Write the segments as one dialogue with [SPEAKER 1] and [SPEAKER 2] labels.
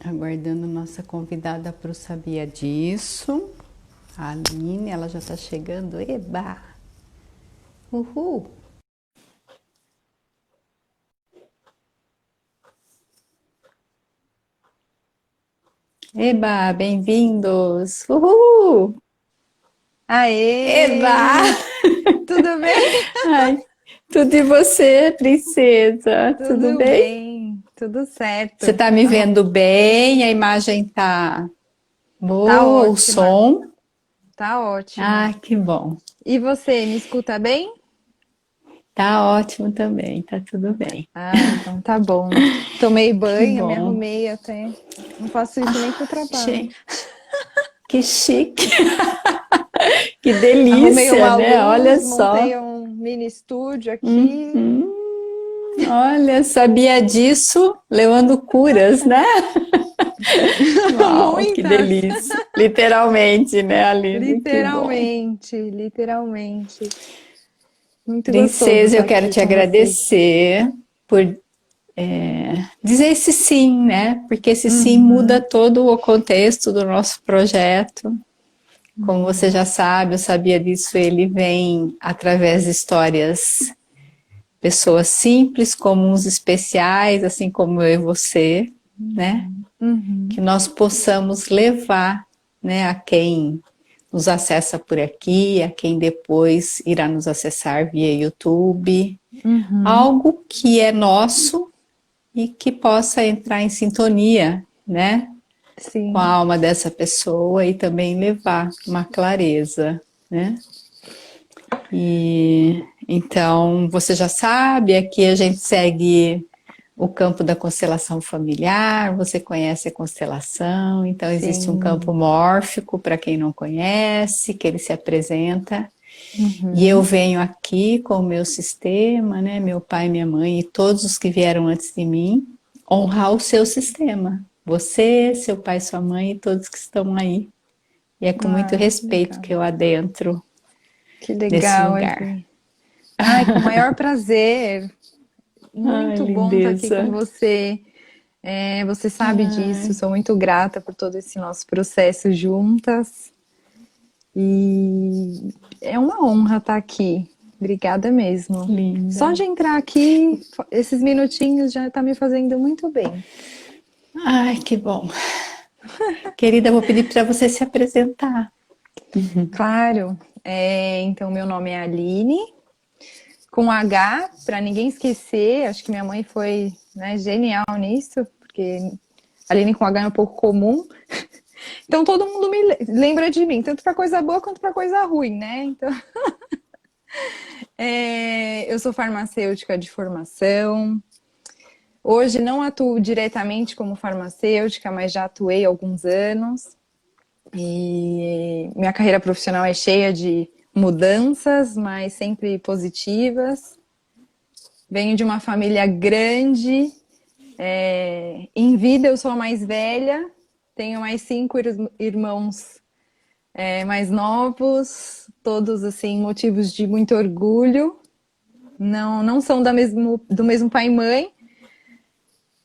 [SPEAKER 1] Aguardando nossa convidada para o Sabia Disso. A Aline, ela já está chegando. Eba! Uhul! Eba, bem-vindos! Uhul! Eba!
[SPEAKER 2] Aê! Tudo bem?
[SPEAKER 1] Ai, tudo e você, princesa? Tudo
[SPEAKER 2] Tudo
[SPEAKER 1] bem?
[SPEAKER 2] bem, tudo
[SPEAKER 1] Você
[SPEAKER 2] certo.
[SPEAKER 1] está me vendo bem? A imagem tá
[SPEAKER 2] Tá
[SPEAKER 1] boa, o
[SPEAKER 2] ótima,
[SPEAKER 1] som?
[SPEAKER 2] tá ótimo.
[SPEAKER 1] Ah, que bom.
[SPEAKER 2] E você, me escuta bem?
[SPEAKER 1] Tá ótimo também, tá tudo bem.
[SPEAKER 2] Ah, então tá bom. Tomei
[SPEAKER 1] Que
[SPEAKER 2] banho, me
[SPEAKER 1] bom.
[SPEAKER 2] arrumei até. Não faço isso nem pro trabalho.
[SPEAKER 1] Gente, que chique. Que
[SPEAKER 2] Arrumei
[SPEAKER 1] delícia,
[SPEAKER 2] uma
[SPEAKER 1] né? Olha
[SPEAKER 2] luz,
[SPEAKER 1] só.
[SPEAKER 2] montei um mini estúdio aqui.
[SPEAKER 1] Uhum. Olha, sabia disso levando curas, né? Uau, que
[SPEAKER 2] Muitas!
[SPEAKER 1] delícia. Literalmente, né, Aline? Que bom.
[SPEAKER 2] Literalmente, literalmente. Muito gostoso
[SPEAKER 1] Princesa, eu
[SPEAKER 2] estar
[SPEAKER 1] quero
[SPEAKER 2] aqui
[SPEAKER 1] te
[SPEAKER 2] com você.
[SPEAKER 1] agradecer por dizer esse sim, né? Porque esse sim muda
[SPEAKER 2] Uhum,
[SPEAKER 1] todo o contexto do nosso projeto. Como você
[SPEAKER 2] uhum.
[SPEAKER 1] já sabe, eu sabia disso, ele vem através de histórias, pessoas simples, comuns, especiais, assim como eu e você, né? Que
[SPEAKER 2] Uhum,
[SPEAKER 1] nós possamos levar, né, a quem nos acessa por aqui, a quem depois irá nos acessar via YouTube,
[SPEAKER 2] uhum,
[SPEAKER 1] algo que é nosso e que possa entrar em sintonia, né, com a
[SPEAKER 2] sim,
[SPEAKER 1] alma dessa pessoa e também levar uma clareza, né? E então você já sabe, aqui a gente segue o campo da constelação familiar, você conhece a constelação, então existe um campo
[SPEAKER 2] sim.
[SPEAKER 1] mórfico para quem não conhece, que ele se apresenta, e eu
[SPEAKER 2] Uhum.
[SPEAKER 1] venho aqui com o meu sistema, né, meu pai, minha mãe e todos os que vieram antes de mim, honrar o seu sistema. Você, seu pai, sua mãe e todos que estão aí. E é com muito
[SPEAKER 2] Ai, que
[SPEAKER 1] respeito
[SPEAKER 2] legal.
[SPEAKER 1] que eu adentro
[SPEAKER 2] Que
[SPEAKER 1] nesse
[SPEAKER 2] legal,
[SPEAKER 1] lugar.
[SPEAKER 2] Evi. Ai, com o maior prazer.
[SPEAKER 1] Ai,
[SPEAKER 2] Muito bom estar aqui com
[SPEAKER 1] lindeza.
[SPEAKER 2] você. Você sabe disso,
[SPEAKER 1] Ai,
[SPEAKER 2] sou muito grata por todo esse nosso processo juntas. E é uma honra estar aqui. Obrigada mesmo. Só
[SPEAKER 1] linda.
[SPEAKER 2] de entrar aqui, esses minutinhos já está me fazendo muito bem.
[SPEAKER 1] Ai, que bom. Querida, vou pedir para você se apresentar.
[SPEAKER 2] Claro. Então, meu nome é Aline, com H, para ninguém esquecer. Acho que minha mãe foi, né, genial nisso, porque Aline com H é um pouco comum. Então todo mundo me lembra de mim, tanto para coisa boa quanto para coisa ruim, né? Então, eu sou farmacêutica de formação. Hoje não atuo diretamente como farmacêutica, mas já atuei há alguns anos. E minha carreira profissional é cheia de mudanças, mas sempre positivas. Venho de uma família grande. Em vida eu sou a mais velha. Tenho mais cinco irmãos mais novos, todos assim motivos de muito orgulho. Não são do mesmo pai e mãe,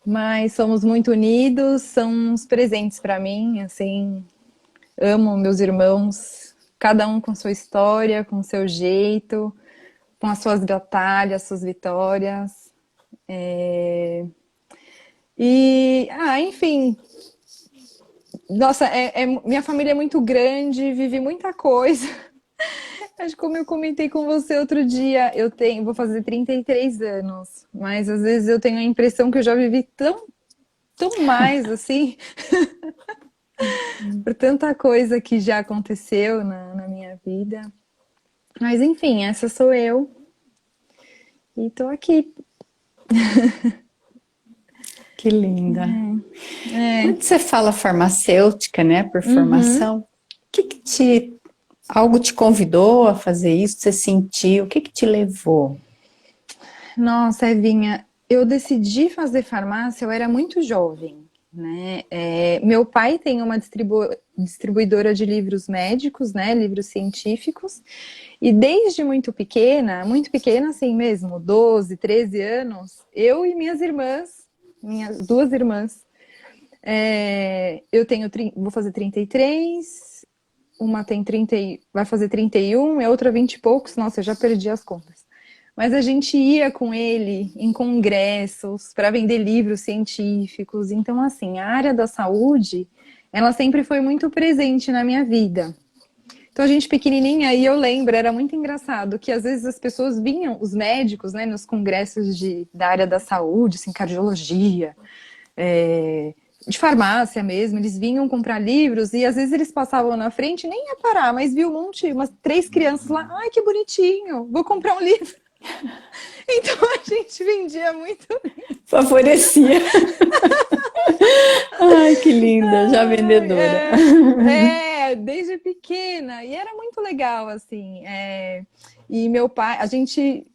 [SPEAKER 2] mas somos muito unidos, são uns presentes para mim, assim, amo meus irmãos, cada um com sua história, com seu jeito, com as suas batalhas, suas vitórias. Enfim, nossa, minha família é muito grande, vive muita coisa. Acho que como eu comentei com você outro dia, vou fazer 33 anos, mas às vezes eu tenho a impressão que eu já vivi tão mais assim, por tanta coisa que já aconteceu na minha vida. Mas enfim, essa sou eu e tô aqui.
[SPEAKER 1] Que linda.
[SPEAKER 2] É,
[SPEAKER 1] Quando você fala farmacêutica, né, por
[SPEAKER 2] uhum.
[SPEAKER 1] formação, algo te convidou a fazer isso? Você sentiu? O que que te levou?
[SPEAKER 2] Nossa, Evinha, eu decidi fazer farmácia, eu era muito jovem, né? Meu pai tem uma distribuidora de livros médicos, né? Livros científicos, e desde muito pequena assim mesmo, 12, 13 anos, eu e minhas irmãs, minhas duas irmãs, Eu tenho, vou fazer 33, uma tem 30, vai fazer 31, e a outra 20 e poucos. Nossa, eu já perdi as contas. Mas a gente ia com ele em congressos para vender livros científicos. Então, assim, a área da saúde, ela sempre foi muito presente na minha vida. Então, a gente pequenininha, e eu lembro, era muito engraçado, que às vezes as pessoas vinham, os médicos, né, nos congressos da área da saúde, assim, cardiologia, de farmácia mesmo, eles vinham comprar livros e às vezes eles passavam na frente e nem ia parar, mas viu um monte, umas 3 crianças lá, ai, que bonitinho, vou comprar um livro. Então a gente vendia muito.
[SPEAKER 1] Favorecia. Ai, que linda, já vendedora.
[SPEAKER 2] Desde pequena. E era muito legal, assim. E meu pai, a gente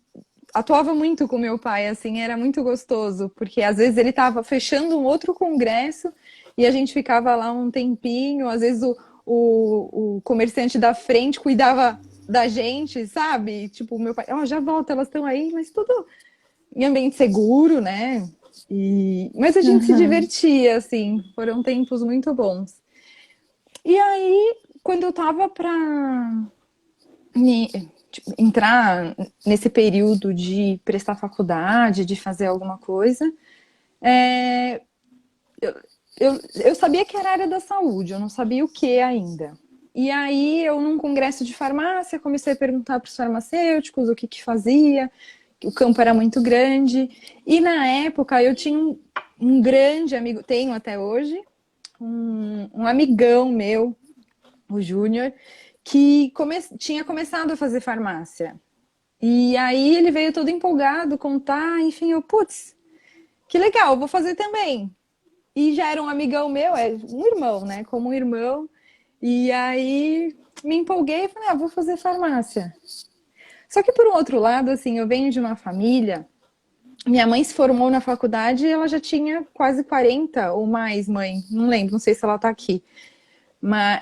[SPEAKER 2] atuava muito com meu pai, assim, era muito gostoso, porque às vezes ele estava fechando um outro congresso e a gente ficava lá um tempinho, às vezes o comerciante da frente cuidava da gente, sabe? Tipo, meu pai, já volta, elas estão aí, mas tudo em ambiente seguro, né? Mas a gente se divertia, assim, foram tempos muito bons. E aí, quando eu tava para entrar nesse período de prestar faculdade, de fazer alguma coisa, eu sabia que era a área da saúde, eu não sabia o que ainda. E aí, eu num congresso de farmácia, comecei a perguntar para os farmacêuticos o que fazia, o campo era muito grande. E na época, eu tinha um grande amigo, tenho até hoje, um amigão meu, o Júnior, que tinha começado a fazer farmácia. E aí ele veio todo empolgado contar, enfim, putz, que legal, vou fazer também. E já era um amigão meu, um irmão, né? Como um irmão. E aí me empolguei e falei, vou fazer farmácia. Só que por um outro lado, assim, eu venho de uma família. Minha mãe se formou na faculdade e ela já tinha quase 40 ou mais, mãe. Não lembro, não sei se ela tá aqui. Mas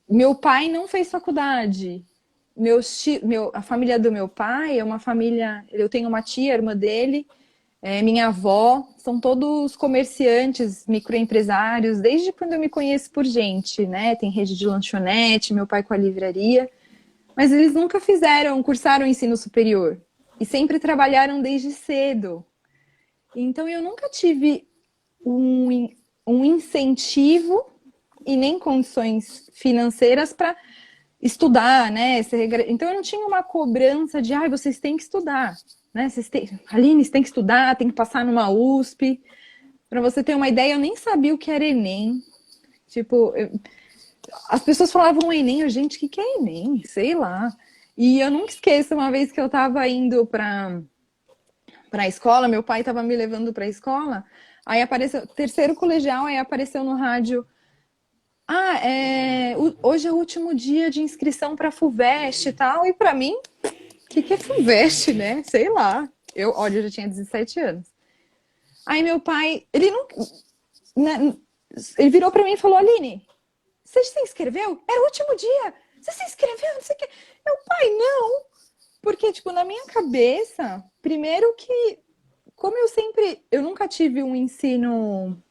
[SPEAKER 2] meu pai não fez faculdade. A família do meu pai é uma família. Eu tenho uma tia, irmã dele, minha avó, são todos comerciantes, microempresários, desde quando eu me conheço por gente, né? Tem rede de lanchonete, meu pai com a livraria. Mas eles nunca cursaram ensino superior. E sempre trabalharam desde cedo. Então eu nunca tive um incentivo e nem condições financeiras para estudar, né? Então eu não tinha uma cobrança de, vocês têm que estudar, né? Aline, você tem que estudar, tem que passar numa USP. Para você ter uma ideia, eu nem sabia o que era Enem. Tipo, as pessoas falavam Enem, gente, o que é Enem? Sei lá. E eu nunca esqueço uma vez que eu estava indo para a escola, meu pai estava me levando para a escola, aí apareceu, terceiro colegial, aí apareceu no rádio, hoje é o último dia de inscrição para a FUVEST e tal, e para mim, o que é FUVEST, né? Sei lá. Olha, eu já tinha 17 anos. Aí meu pai, ele virou para mim e falou, Aline, você se inscreveu? Era o último dia. Você se inscreveu? Não sei o que. Meu pai, não. Porque, tipo, na minha cabeça, primeiro que, como eu nunca tive um ensino...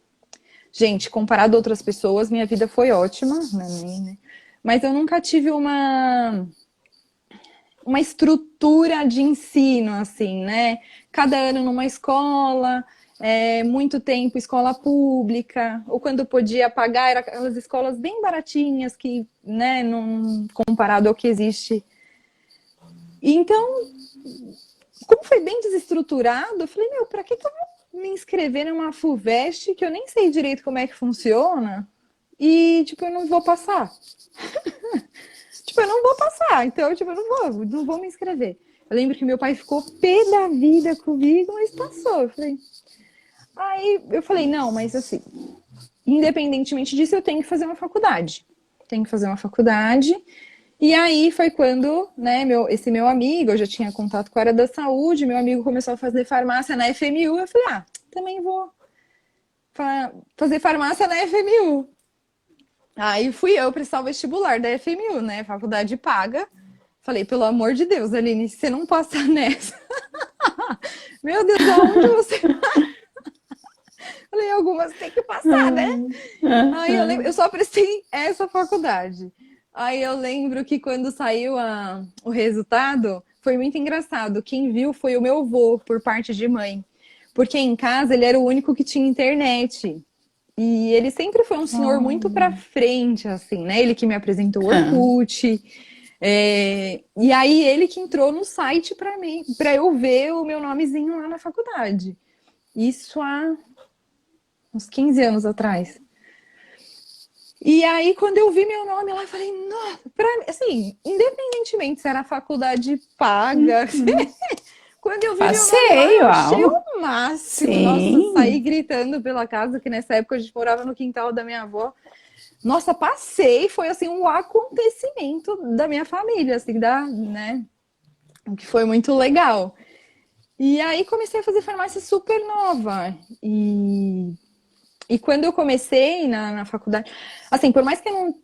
[SPEAKER 2] Gente, comparado a outras pessoas, minha vida foi ótima, né? Mas eu nunca tive uma estrutura de ensino, assim, né? Cada ano numa escola, muito tempo escola pública, ou quando podia pagar, eram aquelas escolas bem baratinhas, que, né, não, comparado ao que existe. Então, como foi bem desestruturado, eu falei, pra que eu vou me inscrever numa FUVEST que eu nem sei direito como é que funciona e, tipo, eu não vou passar. Eu não vou passar, então, eu não vou me inscrever. Eu lembro que meu pai ficou pé da vida comigo, mas passou. Aí eu falei, não, mas assim, independentemente disso, eu tenho que fazer uma faculdade. Tenho que fazer uma faculdade. E aí foi quando, né, esse meu amigo, eu já tinha contato com a área da saúde, meu amigo começou a fazer farmácia na FMU, eu falei, também vou fazer farmácia na FMU. Aí fui eu prestar o vestibular da FMU, né? Faculdade paga. Falei, pelo amor de Deus, Aline, se você não passar nessa. Meu Deus, aonde você vai? Falei, algumas tem que passar, né? Aí eu lembro, eu só prestei essa faculdade. Aí eu lembro que quando saiu o resultado, foi muito engraçado. Quem viu foi o meu avô, por parte de mãe. Porque em casa ele era o único que tinha internet. E ele sempre foi um senhor muito pra frente, assim, né? Ele que me apresentou o Orkut. E aí ele que entrou no site pra mim, para eu ver o meu nomezinho lá na faculdade. Isso há uns 15 anos atrás. E aí, quando eu vi meu nome lá, eu falei, nossa, assim, independentemente se era faculdade paga, quando eu vi meu nome lá, eu
[SPEAKER 1] Passeio,
[SPEAKER 2] achei o máximo. Nossa, saí
[SPEAKER 1] sim.
[SPEAKER 2] gritando pela casa, que nessa época a gente morava no quintal da minha avó. Nossa, passei, foi assim um acontecimento da minha família, assim, né? O que foi muito legal. E aí comecei a fazer farmácia super nova. E quando eu comecei na faculdade, assim, por mais que eu não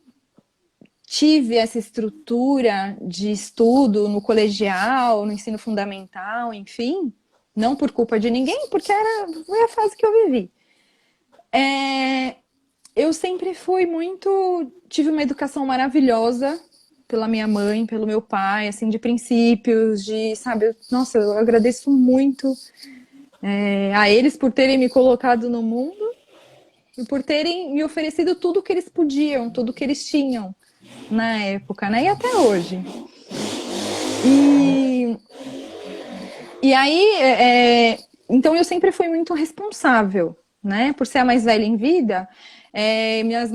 [SPEAKER 2] tive essa estrutura de estudo no colegial, no ensino fundamental, enfim, não por culpa de ninguém, porque foi a fase que eu vivi. Eu sempre fui muito, tive uma educação maravilhosa pela minha mãe, pelo meu pai, assim, de princípios, sabe, nossa, eu agradeço muito a eles por terem me colocado no mundo e por terem me oferecido tudo que eles podiam, tudo que eles tinham na época, né? E até hoje. E, e aí, então eu sempre fui muito responsável, né? Por ser a mais velha em vida,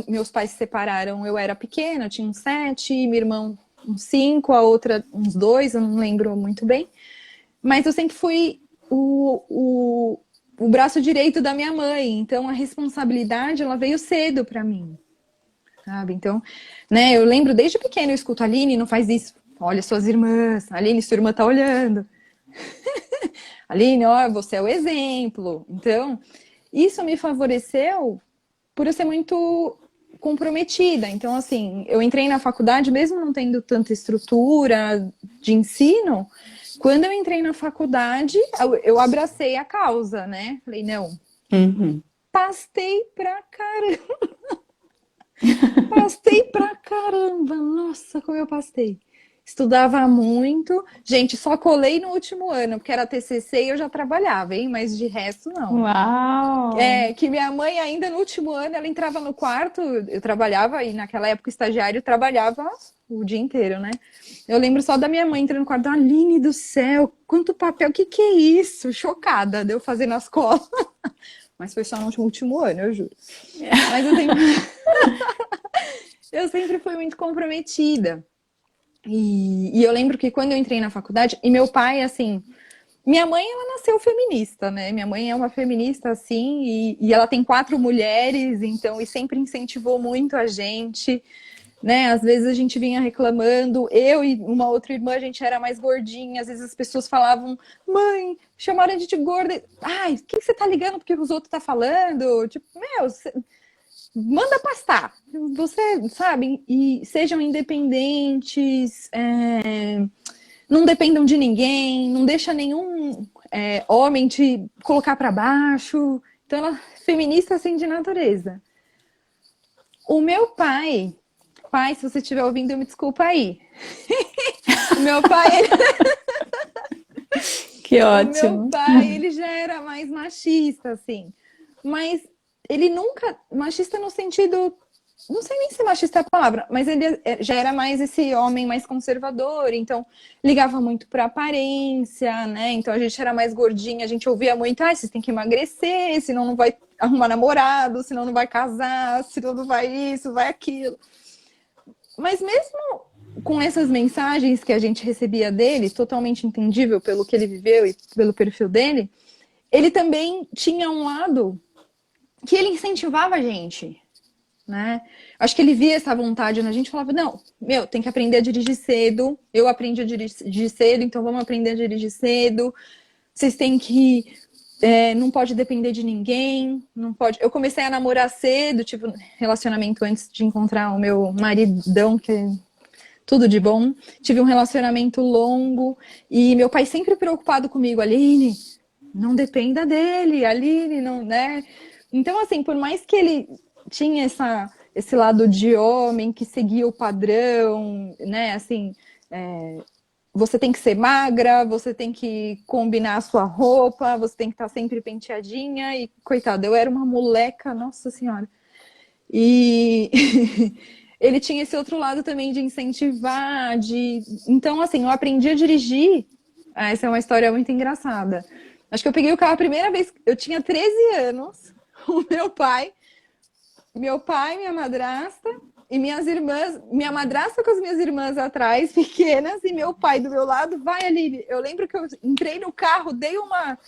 [SPEAKER 2] meus pais se separaram, eu era pequena, eu tinha uns 7, minha irmã uns 5, a outra uns 2, eu não lembro muito bem. Mas eu sempre fui o braço direito da minha mãe, então a responsabilidade ela veio cedo para mim, sabe? Então, né, eu lembro desde pequena, eu escuto, Aline, não faz isso, olha suas irmãs, Aline, sua irmã tá olhando. Aline, ó, você é o exemplo. Então, isso me favoreceu por eu ser muito comprometida. Então, assim, eu entrei na faculdade, mesmo não tendo tanta estrutura de ensino, quando eu entrei na faculdade, eu abracei a causa, né? Falei, não, pastei pra caramba. Pastei pra caramba. Nossa, como eu pastei. Estudava muito. Gente, só colei no último ano, porque era TCC e eu já trabalhava, hein? Mas de resto, não.
[SPEAKER 1] Uau!
[SPEAKER 2] Que minha mãe ainda no último ano, ela entrava no quarto, eu trabalhava, e naquela época o estagiário trabalhava o dia inteiro, né? Eu lembro só da minha mãe entrando no quarto, Aline do céu, quanto papel, o que que é isso? Chocada, deu fazendo as colas. Mas foi só no último ano, eu juro. Mas eu sempre fui muito comprometida. E eu lembro que quando eu entrei na faculdade, e meu pai, assim, minha mãe, ela nasceu feminista, né? Minha mãe é uma feminista, assim, e ela tem 4 mulheres, então, e sempre incentivou muito a gente, né? Às vezes a gente vinha reclamando, eu e uma outra irmã, a gente era mais gordinha, às vezes as pessoas falavam, mãe, chamaram a gente de gorda. Ai, o que você tá ligando porque os outros tá falando? Tipo, meu, manda pastar. Você, sabe, e sejam independentes, não dependam de ninguém, não deixa nenhum homem te colocar para baixo. Então, ela é feminista assim de natureza. O meu pai, se você estiver ouvindo, me desculpa aí. O meu pai,
[SPEAKER 1] Que
[SPEAKER 2] o meu
[SPEAKER 1] ótimo.
[SPEAKER 2] pai, ele já era mais machista, assim. Mas ele nunca, machista no sentido, não sei nem se machista é a palavra, mas ele já era mais esse homem mais conservador, então ligava muito pra aparência, né? Então a gente era mais gordinha, a gente ouvia muito, vocês têm que emagrecer, senão não vai arrumar namorado, senão não vai casar, senão não vai isso, vai aquilo. Mas mesmo com essas mensagens que a gente recebia dele, totalmente entendível pelo que ele viveu e pelo perfil dele, ele também tinha um lado que ele incentivava a gente, né? Acho que ele via essa vontade na gente e falava, não, meu, tem que aprender a dirigir cedo, eu aprendi a dirigir cedo, então vamos aprender a dirigir cedo, vocês têm que... não pode depender de ninguém, não pode... Eu comecei a namorar cedo, tipo, relacionamento antes de encontrar o meu maridão, que é tudo de bom. Tive um relacionamento longo e meu pai sempre preocupado comigo, Aline, não dependa dele, Aline, não, né? Então, assim, por mais que ele tinha esse lado de homem que seguia o padrão, né? Assim, você tem que ser magra, você tem que combinar a sua roupa, você tem que estar sempre penteadinha. E, coitada, eu era uma moleca, nossa senhora. E ele tinha esse outro lado também de incentivar, Então, assim, eu aprendi a dirigir. Essa é uma história muito engraçada. Acho que eu peguei o carro a primeira vez, eu tinha 13 anos, o meu pai, minha madrasta e minhas irmãs, minha madrasta com as minhas irmãs atrás, pequenas, e meu pai do meu lado, vai ali. Eu lembro que eu entrei no carro, dei uma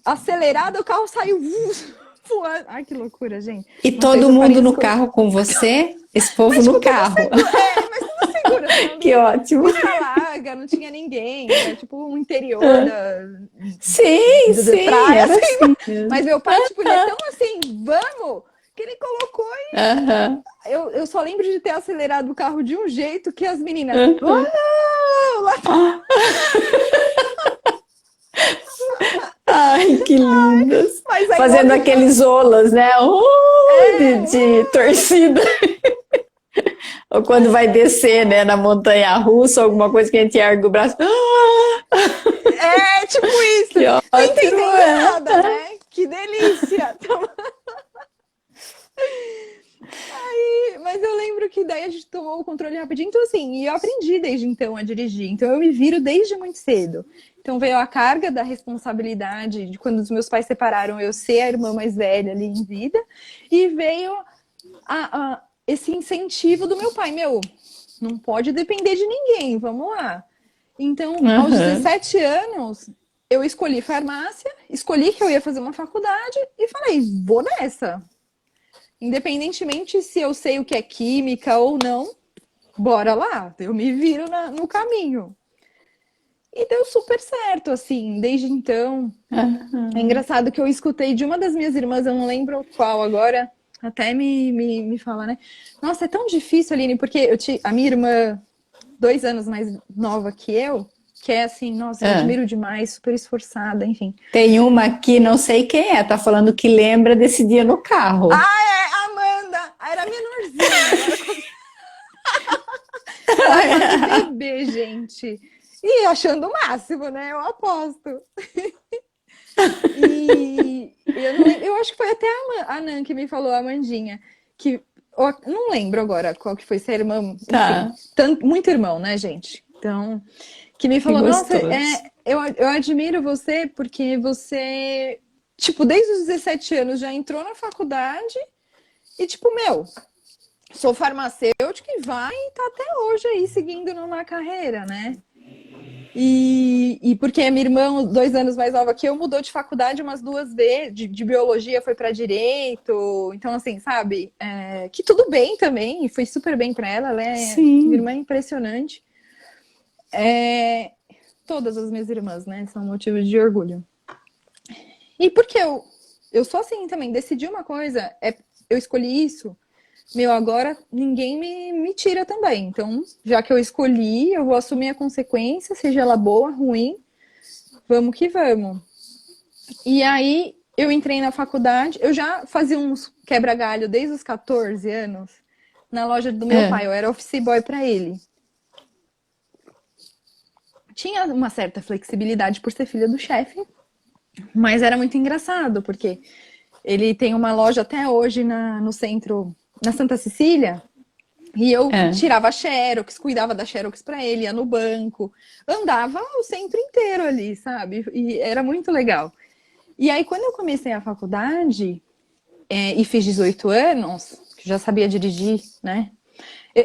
[SPEAKER 2] acelerada, o carro saiu voando. Ai, que loucura, gente.
[SPEAKER 1] E
[SPEAKER 2] Não sei
[SPEAKER 1] todo
[SPEAKER 2] se eu
[SPEAKER 1] mundo
[SPEAKER 2] parei
[SPEAKER 1] no carro com você? Esse povo
[SPEAKER 2] mas,
[SPEAKER 1] no
[SPEAKER 2] tipo, tudo
[SPEAKER 1] carro.
[SPEAKER 2] seguro. Mas tudo seguro.
[SPEAKER 1] Que ótimo.
[SPEAKER 2] Pista larga, não tinha ninguém. Era tipo um interior
[SPEAKER 1] Sim,
[SPEAKER 2] da
[SPEAKER 1] sim,
[SPEAKER 2] praia,
[SPEAKER 1] era
[SPEAKER 2] assim.
[SPEAKER 1] assim mesmo.
[SPEAKER 2] Mas meu pai, tipo, ele é tão assim, vamos, que ele colocou e
[SPEAKER 1] Aham,
[SPEAKER 2] eu só lembro de ter acelerado o carro de um jeito que as meninas.
[SPEAKER 1] aham.
[SPEAKER 2] "Uau!" Lá
[SPEAKER 1] Ah, ai, que lindas.
[SPEAKER 2] mas aí
[SPEAKER 1] Fazendo
[SPEAKER 2] logo em
[SPEAKER 1] aqueles olas, né? De torcida. Ou quando vai descer, né, na montanha russa, alguma coisa que a gente ergue o braço.
[SPEAKER 2] tipo isso.
[SPEAKER 1] Que
[SPEAKER 2] Não
[SPEAKER 1] ótimo,
[SPEAKER 2] entendendo
[SPEAKER 1] é.
[SPEAKER 2] nada, né? Que delícia. Mas eu lembro que daí a gente tomou o controle rapidinho. Então, assim, e eu aprendi desde então a dirigir. Então, eu me viro desde muito cedo. Então, veio a carga da responsabilidade de quando os meus pais separaram, eu ser a irmã mais velha ali em vida. E veio esse incentivo do meu pai. Meu, não pode depender de ninguém, vamos lá. Então, aos
[SPEAKER 1] Aham.
[SPEAKER 2] 17 anos, eu escolhi farmácia, escolhi que eu ia fazer uma faculdade e falei, vou nessa. Independentemente se eu sei o que é química ou não, bora lá, eu me viro no caminho. E deu super certo, assim, desde então. É
[SPEAKER 1] Aham.
[SPEAKER 2] engraçado que eu escutei de uma das minhas irmãs, eu não lembro qual agora, até me fala, né? Nossa, é tão difícil, Aline, porque a minha irmã, 2 anos mais nova que eu, que é assim, nossa, eu
[SPEAKER 1] Ah,
[SPEAKER 2] admiro demais, super esforçada, enfim.
[SPEAKER 1] tem uma aqui, não sei quem é, tá falando que lembra desse dia no carro.
[SPEAKER 2] Amanda! Era a menorzinha, ela quase bebê, gente. E achando o máximo, né? Eu aposto. E eu não lembro, eu acho que foi até a Nan que me falou, a Amandinha, que eu não lembro agora qual que foi, se é irmã, enfim,
[SPEAKER 1] Tá,
[SPEAKER 2] muito irmão, né, gente? Então, que me
[SPEAKER 1] que
[SPEAKER 2] falou, nossa,
[SPEAKER 1] gostoso.
[SPEAKER 2] eu admiro você porque você, tipo, desde os 17 anos já entrou na faculdade e, tipo, meu, sou farmacêutica e vai e tá até hoje aí seguindo numa carreira, né? E porque a minha irmã, 2 anos mais nova que eu, mudou de faculdade umas 2 vezes, de biologia foi para direito, então assim, sabe, que tudo bem também, e foi super bem para ela, minha irmã
[SPEAKER 1] Sim.
[SPEAKER 2] é impressionante. É, todas as minhas irmãs, né, são motivos de orgulho. E porque eu sou assim também, decidi uma coisa, eu escolhi isso, meu, agora ninguém me tira também. Então, já que eu escolhi, eu vou assumir a consequência, seja ela boa, ruim, vamos que vamos. E aí, eu entrei na faculdade, eu já fazia uns quebra-galho desde os 14 anos na loja do meu
[SPEAKER 1] É.
[SPEAKER 2] pai, eu era office boy para ele. Tinha uma certa flexibilidade por ser filha do chefe, mas era muito engraçado, porque ele tem uma loja até hoje no centro, na Santa Cecília, e eu
[SPEAKER 1] É.
[SPEAKER 2] tirava xerox, cuidava da xerox para ele, ia no banco, andava o centro inteiro ali, sabe? E era muito legal. E aí, quando eu comecei a faculdade e fiz 18 anos, que já sabia dirigir, né?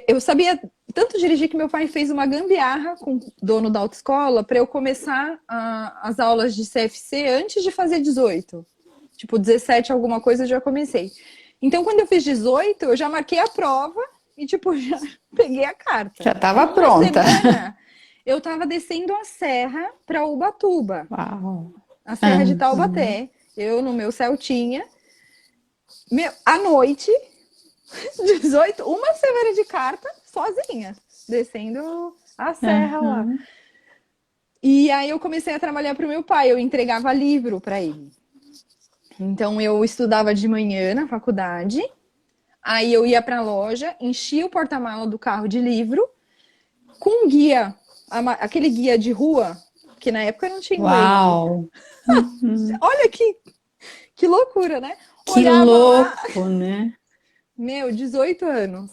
[SPEAKER 2] Eu sabia tanto dirigir que meu pai fez uma gambiarra com o dono da autoescola para eu começar as aulas de CFC antes de fazer 18. Tipo, 17 alguma coisa eu já comecei. Então, quando eu fiz 18, eu já marquei a prova e, tipo, já peguei a carta.
[SPEAKER 1] Já estava
[SPEAKER 2] Numa
[SPEAKER 1] pronta.
[SPEAKER 2] semana, eu tava descendo a serra para Ubatuba,
[SPEAKER 1] Uau.
[SPEAKER 2] a serra de
[SPEAKER 1] Aham.
[SPEAKER 2] Taubaté. Eu no meu Celtinha. À noite, 18, uma semana de carta, sozinha, descendo a serra lá.
[SPEAKER 1] Aham.
[SPEAKER 2] E aí eu comecei a trabalhar para o meu pai, eu entregava livro para ele. Então eu estudava de manhã na faculdade, aí eu ia para a loja, enchia o porta-mala do carro de livro, com um guia, aquele guia de rua, que na época não tinha inglês.
[SPEAKER 1] Uau! Uhum.
[SPEAKER 2] Olha que loucura, né?
[SPEAKER 1] Que
[SPEAKER 2] Olhava lá,
[SPEAKER 1] louco, né?
[SPEAKER 2] meu, 18 anos.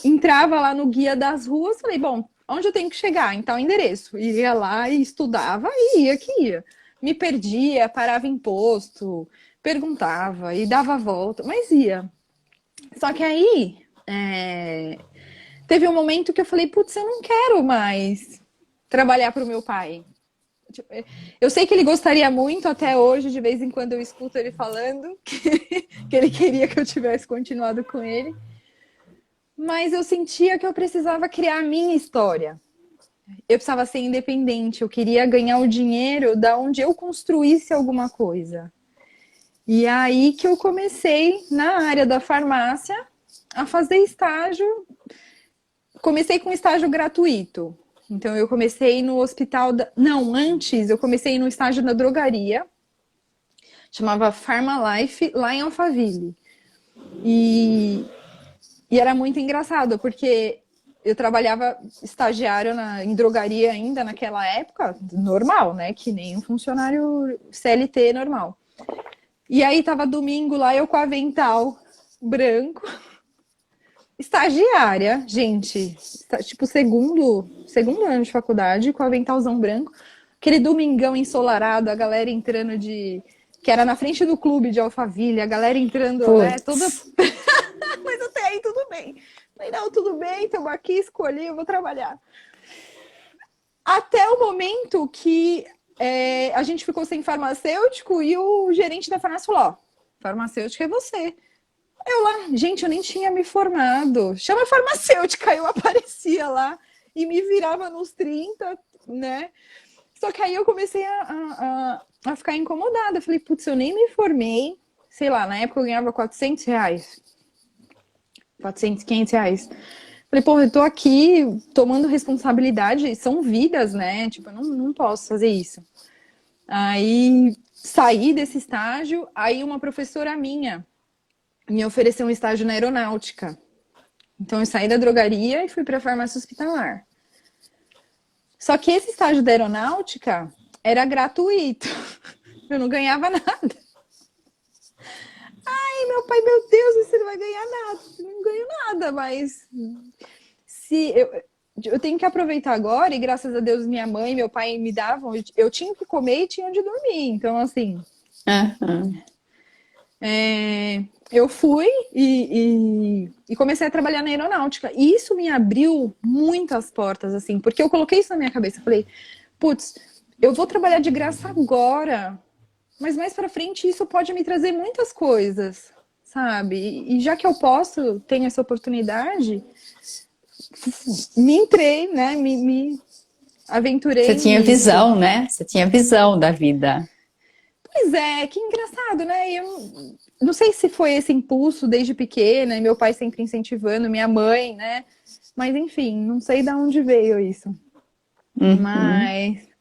[SPEAKER 2] Entrava lá no guia das ruas, falei, bom, onde eu tenho que chegar? Em tal endereço. Ia lá e estudava e ia que ia. Me perdia, parava em posto, perguntava e dava a volta, mas ia. Só que aí teve um momento que eu falei, putz, eu não quero mais trabalhar para o meu pai. Tipo, eu sei que ele gostaria muito, até hoje, de vez em quando eu escuto ele falando que ele queria que eu tivesse continuado com ele, mas eu sentia que eu precisava criar a minha história. Eu precisava ser independente, eu queria ganhar o dinheiro da onde eu construísse alguma coisa. E aí que eu comecei na área da farmácia a fazer estágio. Comecei com estágio gratuito. Então eu comecei no hospital Não, antes eu comecei no estágio da drogaria. Chamava Pharmalife, lá em Alphaville. E era muito engraçado, porque eu trabalhava estagiário em drogaria ainda naquela época, normal, né? Que nem um funcionário CLT normal. E aí tava domingo lá, eu com avental branco, estagiária, gente, tipo segundo ano de faculdade, com aventalzão branco, aquele domingão ensolarado, a galera entrando que era na frente do clube de Alphaville, a galera entrando, né, toda...
[SPEAKER 1] Putz.
[SPEAKER 2] Mas até aí tudo bem. Falei, não, tudo bem, estamos aqui, escolhi, eu vou trabalhar. Até o momento que a gente ficou sem farmacêutico e o gerente da farmácia falou, ó, farmacêutico é você. Eu lá, gente, eu nem tinha me formado. Chama farmacêutica, eu aparecia lá e me virava nos 30, né? Só que aí eu comecei a ficar incomodada. Falei, putz, eu nem me formei. Sei lá, na época eu ganhava R$ 400. 400, R$ 500. Falei, pô, eu tô aqui tomando responsabilidade, são vidas, né? Tipo, eu não posso fazer isso. Aí saí desse estágio, aí uma professora minha me ofereceu um estágio na aeronáutica. Então eu saí da drogaria e fui para a farmácia hospitalar. Só que esse estágio da aeronáutica era gratuito. Eu não ganhava nada. Ai, meu pai, meu Deus, você não vai ganhar nada. Eu não ganho nada, mas se eu tenho que aproveitar agora, e graças a Deus minha mãe e meu pai me davam, eu tinha o que comer e tinha onde dormir. Então, assim,
[SPEAKER 1] Uhum.
[SPEAKER 2] eu fui e comecei a trabalhar na aeronáutica. E isso me abriu muitas portas, assim, porque eu coloquei isso na minha cabeça. Eu falei, putz, eu vou trabalhar de graça agora, mas mais pra frente isso pode me trazer muitas coisas, sabe? E já que eu posso, tenho essa oportunidade, me entrei, né? Me
[SPEAKER 1] Você
[SPEAKER 2] aventurei
[SPEAKER 1] tinha
[SPEAKER 2] nisso.
[SPEAKER 1] visão, né? Você tinha visão da vida.
[SPEAKER 2] Pois é, que engraçado, né? Eu não sei se foi esse impulso desde pequena, e meu pai sempre incentivando, minha mãe, né? Mas enfim, não sei de onde veio isso.
[SPEAKER 1] Uhum.
[SPEAKER 2] Mas.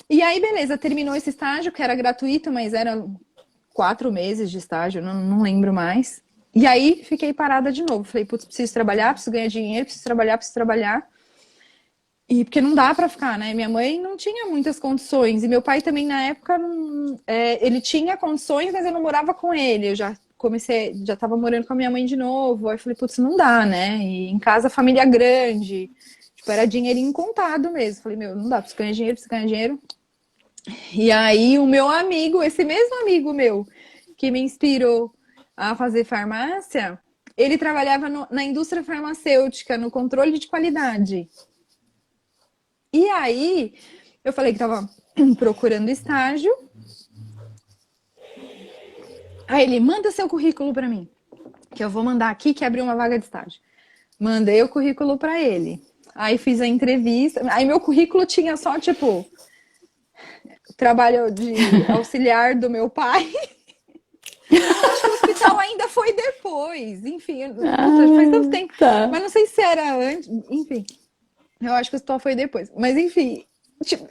[SPEAKER 2] E aí, beleza, terminou esse estágio, que era gratuito, mas era 4 meses de estágio, não lembro mais. E aí fiquei parada de novo. Falei, putz, preciso trabalhar, preciso ganhar dinheiro, preciso trabalhar, preciso trabalhar. E porque não dá pra ficar, né? Minha mãe não tinha muitas condições. E meu pai também, na época, ele tinha condições, mas eu não morava com ele. Eu já tava morando com a minha mãe de novo. Aí eu falei, putz, não dá, né? E em casa, família grande. Tipo, era dinheirinho contado mesmo. Falei, meu, não dá, preciso ganhar dinheiro, preciso ganhar dinheiro. E aí o meu amigo, esse mesmo amigo meu, que me inspirou a fazer farmácia, ele trabalhava na indústria farmacêutica, no controle de qualidade. E aí, eu falei que tava procurando estágio. Aí ele, manda seu currículo para mim, que eu vou mandar aqui que abriu uma vaga de estágio. Mandei o currículo para ele. Aí fiz a entrevista. Aí meu currículo tinha só, tipo, trabalho de auxiliar do meu pai. Acho que o hospital ainda foi depois. Enfim, puta, faz tanto
[SPEAKER 1] Ah,
[SPEAKER 2] tempo.
[SPEAKER 1] tá.
[SPEAKER 2] Mas não sei se era antes. Enfim, eu acho que o hospital foi depois. Mas enfim, tipo,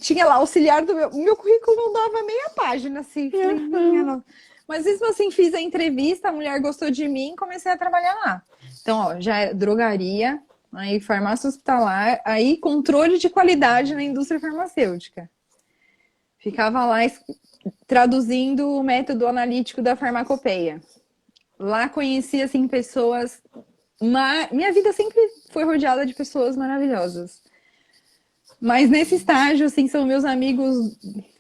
[SPEAKER 2] tinha lá auxiliar do meu currículo não dava meia página, assim. Falei, minha nossa. Mas mesmo assim, fiz a entrevista, a mulher gostou de mim, comecei a trabalhar lá. Então, ó, já é drogaria, aí farmácia hospitalar, aí controle de qualidade na indústria farmacêutica. Ficava lá traduzindo o método analítico da farmacopeia. Lá conheci, assim, pessoas... Minha vida sempre foi rodeada de pessoas maravilhosas. Mas nesse estágio, assim, são meus amigos,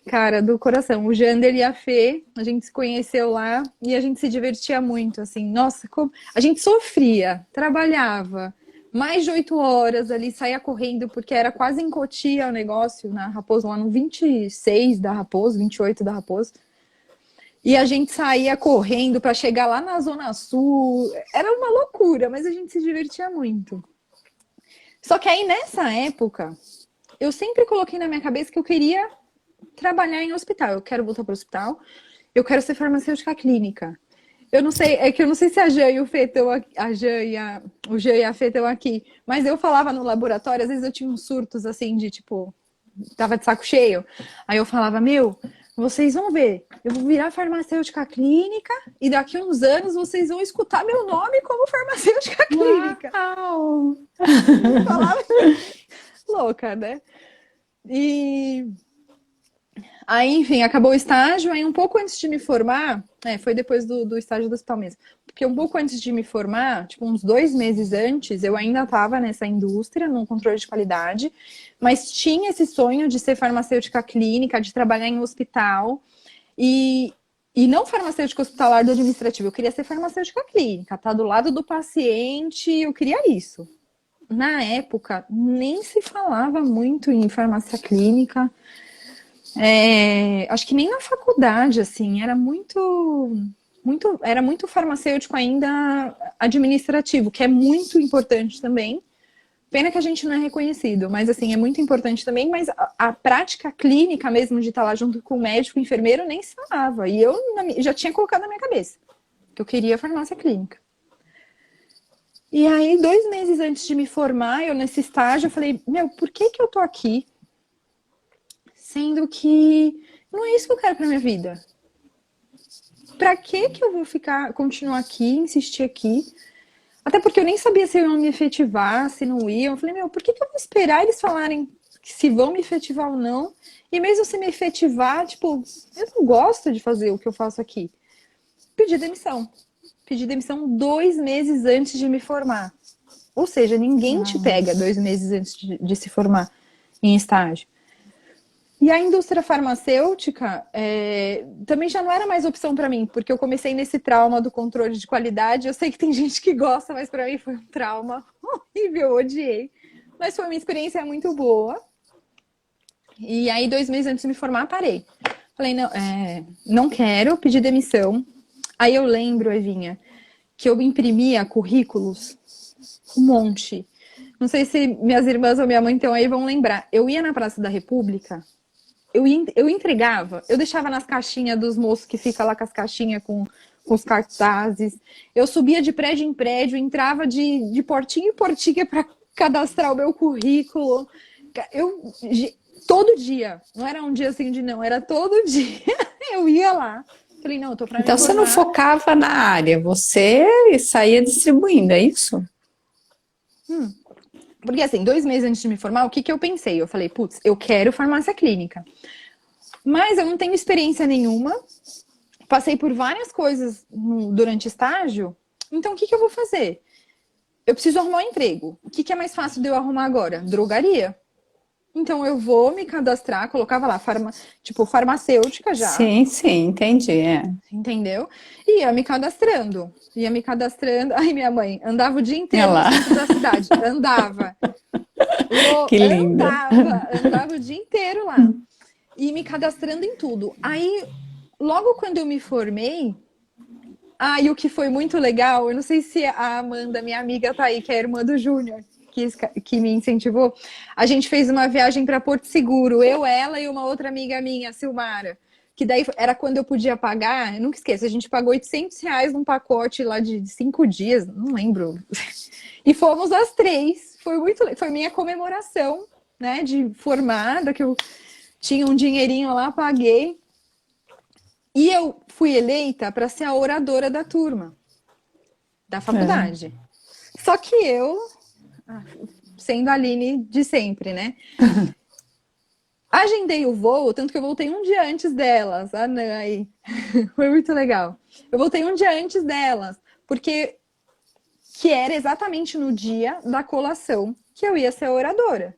[SPEAKER 2] cara, do coração. O Jander e a Fê, a gente se conheceu lá e a gente se divertia muito, assim. Nossa, como... a gente sofria, trabalhava mais de 8 horas ali, saía correndo, porque era quase em Cotia o negócio, na Raposo, lá no 26 da Raposo, 28 da Raposo. E a gente saía correndo para chegar lá na Zona Sul. Era uma loucura, mas a gente se divertia muito. Só que aí, nessa época, eu sempre coloquei na minha cabeça que eu queria trabalhar em hospital. Eu quero voltar para o hospital, eu quero ser farmacêutica clínica. Eu não sei, é que eu não sei se a Jean e o Fê estão aqui, o Jean e a Fê estão aqui, mas eu falava no laboratório, às vezes eu tinha uns surtos assim de tipo, tava de saco cheio. Aí eu falava, vocês vão ver, eu vou virar farmacêutica clínica e daqui a uns anos vocês vão escutar meu nome como farmacêutica clínica.
[SPEAKER 1] Uau!
[SPEAKER 2] Eu falava louca, né? E aí, enfim, acabou o estágio, aí um pouco antes de me formar, foi depois do estágio do hospital mesmo, porque um pouco antes de me formar, tipo uns 2 meses antes, eu ainda estava nessa indústria, no controle de qualidade, mas tinha esse sonho de ser farmacêutica clínica, de trabalhar em um hospital, e não farmacêutica hospitalar do administrativo, eu queria ser farmacêutica clínica, tá do lado do paciente, eu queria isso. Na época, nem se falava muito em farmácia clínica, acho que nem na faculdade, assim, era muito farmacêutico ainda administrativo, que é muito importante também. Pena que a gente não é reconhecido, mas assim, é muito importante também, mas a prática clínica mesmo de estar lá junto com o médico, o enfermeiro, nem se falava. E eu já tinha colocado na minha cabeça que eu queria farmácia clínica. E aí, 2 meses antes de me formar, eu nesse estágio, eu falei, por que eu tô aqui? Sendo que não é isso que eu quero pra minha vida. Pra que eu vou continuar aqui, insistir aqui? Até porque eu nem sabia se iam me efetivar, se não iam. Eu falei, por que eu vou esperar eles falarem se vão me efetivar ou não? E mesmo se me efetivar, tipo, eu não gosto de fazer o que eu faço aqui. Pedi demissão. Pedi demissão 2 meses antes de me formar. Ou seja, ninguém te pega 2 meses antes de se formar em estágio. E a indústria farmacêutica também já não era mais opção para mim, porque eu comecei nesse trauma do controle de qualidade. Eu sei que tem gente que gosta, mas para mim foi um trauma horrível, eu odiei. Mas foi uma experiência muito boa. E aí, 2 meses antes de me formar, parei. Falei, não quero, pedi demissão. Aí eu lembro, Evinha, que eu imprimia currículos, um monte. Não sei se minhas irmãs ou minha mãe então aí vão lembrar. Eu ia na Praça da República, eu entregava, eu deixava nas caixinhas dos moços que ficam lá com as caixinhas com os cartazes. Eu subia de prédio em prédio, entrava de portinha em portinha para cadastrar o meu currículo. Todo dia, não era um dia assim de não, era todo dia. Eu ia lá. Falei, não, eu tô pra me
[SPEAKER 1] Então você não
[SPEAKER 2] formar.
[SPEAKER 1] focava na área, você saía distribuindo, é isso?
[SPEAKER 2] Porque assim, 2 meses antes de me formar, o que eu pensei? Eu falei, putz, eu quero farmácia clínica. Mas eu não tenho experiência nenhuma. Passei por várias coisas durante estágio. Então, o que eu vou fazer? Eu preciso arrumar um emprego. O que é mais fácil de eu arrumar agora? Drogaria. Então, eu vou me cadastrar, colocava lá, farmacêutica já.
[SPEAKER 1] Sim, entendi,
[SPEAKER 2] Entendeu? E ia me cadastrando. Aí minha mãe andava o dia inteiro no centro da cidade. Andava.
[SPEAKER 1] Que linda.
[SPEAKER 2] Andava o dia inteiro lá. E me cadastrando em tudo. Aí, logo quando eu me formei, e o que foi muito legal, eu não sei se a Amanda, minha amiga, tá aí, que é a irmã do Júnior, que me incentivou. A gente fez uma viagem para Porto Seguro, eu, ela e uma outra amiga minha, Silmara. Que daí era quando eu podia pagar, eu nunca esqueço, a gente pagou R$800 num pacote lá de 5 dias, não lembro. E fomos as 3, foi minha comemoração né, de formada, que eu tinha um dinheirinho lá, paguei. E eu fui eleita para ser a oradora da turma, da faculdade. Só que eu, sendo a Aline de sempre, né? Agendei o voo, tanto que eu voltei um dia antes delas. A Nan aí. Foi muito legal. Eu voltei um dia antes delas, porque que era exatamente no dia da colação que eu ia ser a oradora.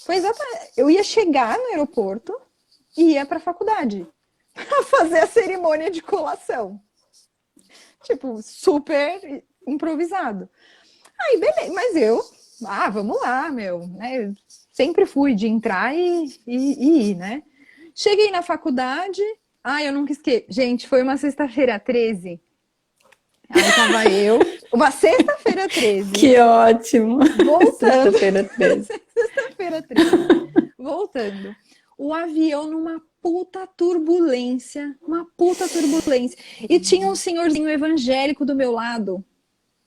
[SPEAKER 2] Foi exatamente. Eu ia chegar no aeroporto e ia para a faculdade para fazer a cerimônia de colação. Tipo, super improvisado. Aí, beleza, mas eu, vamos lá, meu, né? Eu sempre fui de entrar e ir, né? Cheguei na faculdade, eu nunca esqueci. Gente, foi uma sexta-feira 13. Aí tava eu, uma sexta-feira 13.
[SPEAKER 1] Que ótimo!
[SPEAKER 2] Voltando.
[SPEAKER 1] Sexta-feira 13.
[SPEAKER 2] Sexta-feira 13. Voltando. O avião numa puta turbulência. Uma puta turbulência. E tinha um senhorzinho evangélico do meu lado.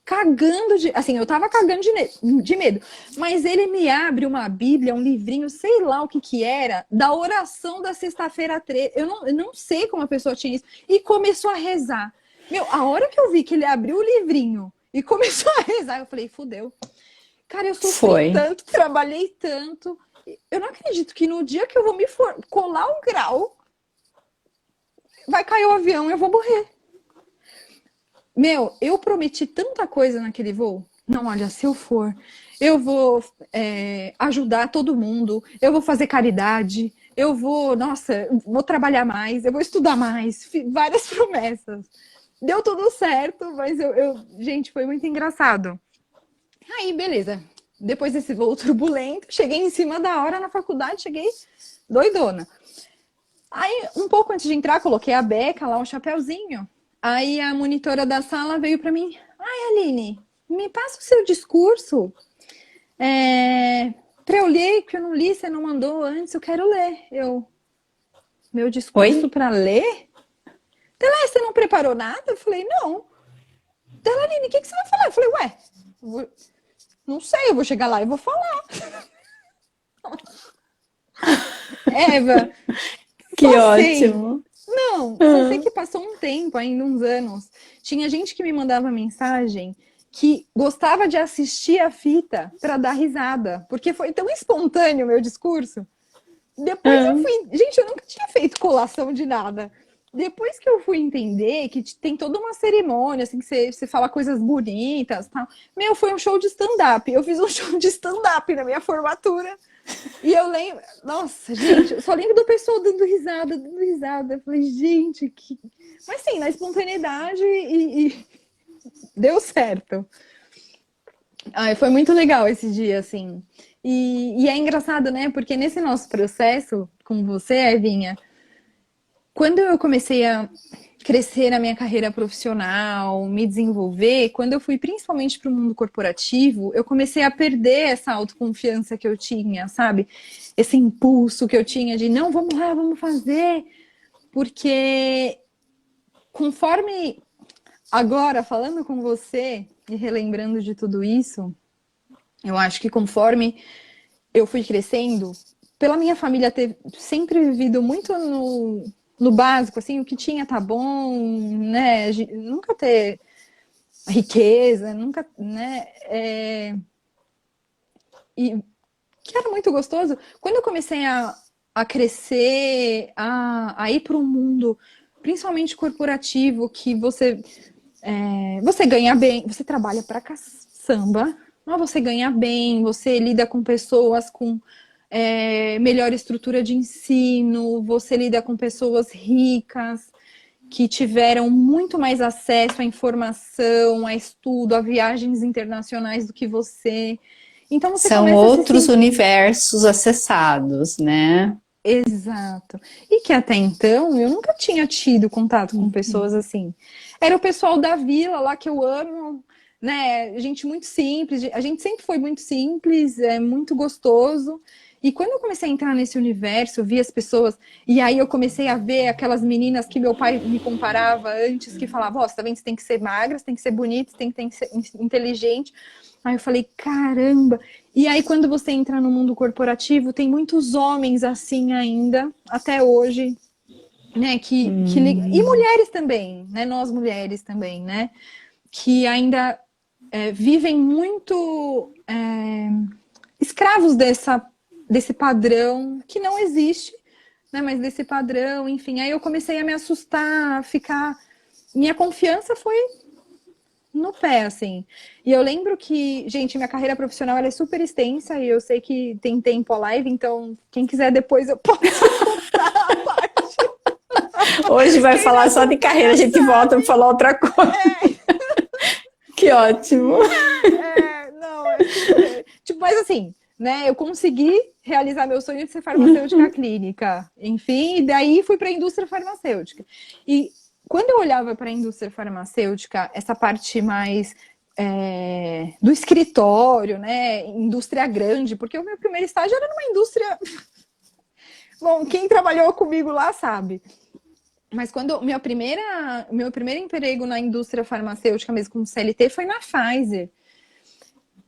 [SPEAKER 2] Cagando de... Assim, eu tava cagando de medo. Mas ele me abre uma Bíblia, um livrinho, sei lá o que que era, da oração da sexta-feira 13. Eu não sei como a pessoa tinha isso. E começou a rezar. Meu, a hora que eu vi que ele abriu o livrinho e começou a rezar, eu falei, fudeu. Cara, eu sofri tanto, trabalhei tanto. Eu não acredito que no dia que eu vou me colar o grau, vai cair o avião e eu vou morrer. Meu, eu prometi tanta coisa naquele voo. Não, olha, se eu for, eu vou ajudar todo mundo, eu vou fazer caridade, eu vou, nossa, vou trabalhar mais, eu vou estudar mais, várias promessas. Deu tudo certo, mas gente, foi muito engraçado. Aí, beleza. Depois desse voo turbulento, cheguei em cima da hora na faculdade, cheguei doidona. Aí, um pouco antes de entrar, coloquei a beca lá, o chapéuzinho. Aí a monitora da sala veio para mim. Ai, Aline, me passa o seu discurso. Para eu ler, que eu não li, você não mandou antes, eu quero ler. Meu discurso para ler? Dela, você não preparou nada? Eu falei, não. Dela, Aline, o que você vai falar? Eu falei, não sei, eu vou chegar lá e vou falar. Eva,
[SPEAKER 1] que ótimo.
[SPEAKER 2] Não, só sei que passou um tempo, ainda uns anos. Tinha gente que me mandava mensagem que gostava de assistir a fita para dar risada, porque foi tão espontâneo o meu discurso. Depois eu fui... Gente, eu nunca tinha feito colação de nada. Depois que eu fui entender que tem toda uma cerimônia, assim, que você fala coisas bonitas, tal. Meu, foi um show de stand-up. Eu fiz um show de stand-up na minha formatura. E eu lembro... Nossa, gente, eu só lembro do pessoal dando risada, dando risada. Eu falei, gente, que... Mas sim, na espontaneidade e deu certo. Foi muito legal esse dia, assim. E é engraçado, né? Porque nesse nosso processo com você, Evinha, quando eu comecei a crescer na minha carreira profissional, me desenvolver, quando eu fui principalmente para o mundo corporativo, eu comecei a perder essa autoconfiança que eu tinha, sabe? Esse impulso que eu tinha de não, vamos lá, vamos fazer. Porque conforme agora, falando com você e relembrando de tudo isso, eu acho que conforme eu fui crescendo, pela minha família ter sempre vivido muito no básico, assim, o que tinha tá bom, né? Nunca ter riqueza, nunca, né? E que era muito gostoso. Quando eu comecei a crescer, a ir para um mundo, principalmente corporativo, que você ganha bem, você trabalha pra caçamba, mas você ganha bem, você lida com pessoas com melhor estrutura de ensino, você lida com pessoas ricas, que tiveram muito mais acesso à informação, a estudo, a viagens internacionais do que você. Então você
[SPEAKER 1] São
[SPEAKER 2] começa
[SPEAKER 1] outros universos acessados, né?
[SPEAKER 2] Exato. E que até então eu nunca tinha tido contato com pessoas assim. Era o pessoal da vila lá que eu amo, né? Gente muito simples, a gente sempre foi muito simples, muito gostoso. E quando eu comecei a entrar nesse universo, eu vi as pessoas, e aí eu comecei a ver aquelas meninas que meu pai me comparava antes, que falavam, ó, você tá vendo, você tem que ser magra, você tem que ser bonita, você tem que ser inteligente. Aí eu falei, caramba! E aí quando você entra no mundo corporativo, tem muitos homens assim ainda, até hoje, né, e mulheres também, né, nós mulheres também, né, que ainda vivem muito escravos desse padrão, que não existe, né, mas desse padrão, enfim. Aí eu comecei a me assustar, a ficar... Minha confiança foi no pé, assim. E eu lembro que, gente, minha carreira profissional ela é super extensa e eu sei que tem tempo a live, então quem quiser depois eu posso contar a parte.
[SPEAKER 1] Hoje vai falar só de carreira, a gente volta para falar outra coisa. Que ótimo.
[SPEAKER 2] Não, é super... Tipo, mas assim, né, eu consegui realizar meu sonho de ser farmacêutica clínica. Enfim, e daí fui para a indústria farmacêutica. E quando eu olhava para a indústria farmacêutica, essa parte mais do escritório, né, indústria grande, porque o meu primeiro estágio era numa indústria... Bom, quem trabalhou comigo lá sabe. Mas quando meu primeiro emprego na indústria farmacêutica, mesmo como CLT, foi na Pfizer.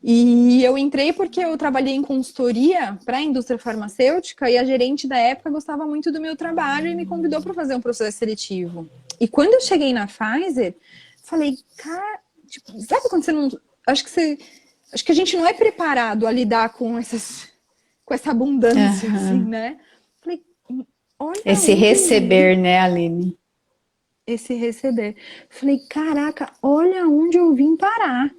[SPEAKER 2] E eu entrei porque eu trabalhei em consultoria para a indústria farmacêutica e a gerente da época gostava muito do meu trabalho e me convidou para fazer um processo seletivo. E quando eu cheguei na Pfizer, falei, cara, tipo, sabe quando você não... Acho que a gente não é preparado a lidar com essa abundância, assim, né? Falei, olha
[SPEAKER 1] esse receber, né, Aline?
[SPEAKER 2] Esse receber. Falei, caraca, olha onde eu vim parar.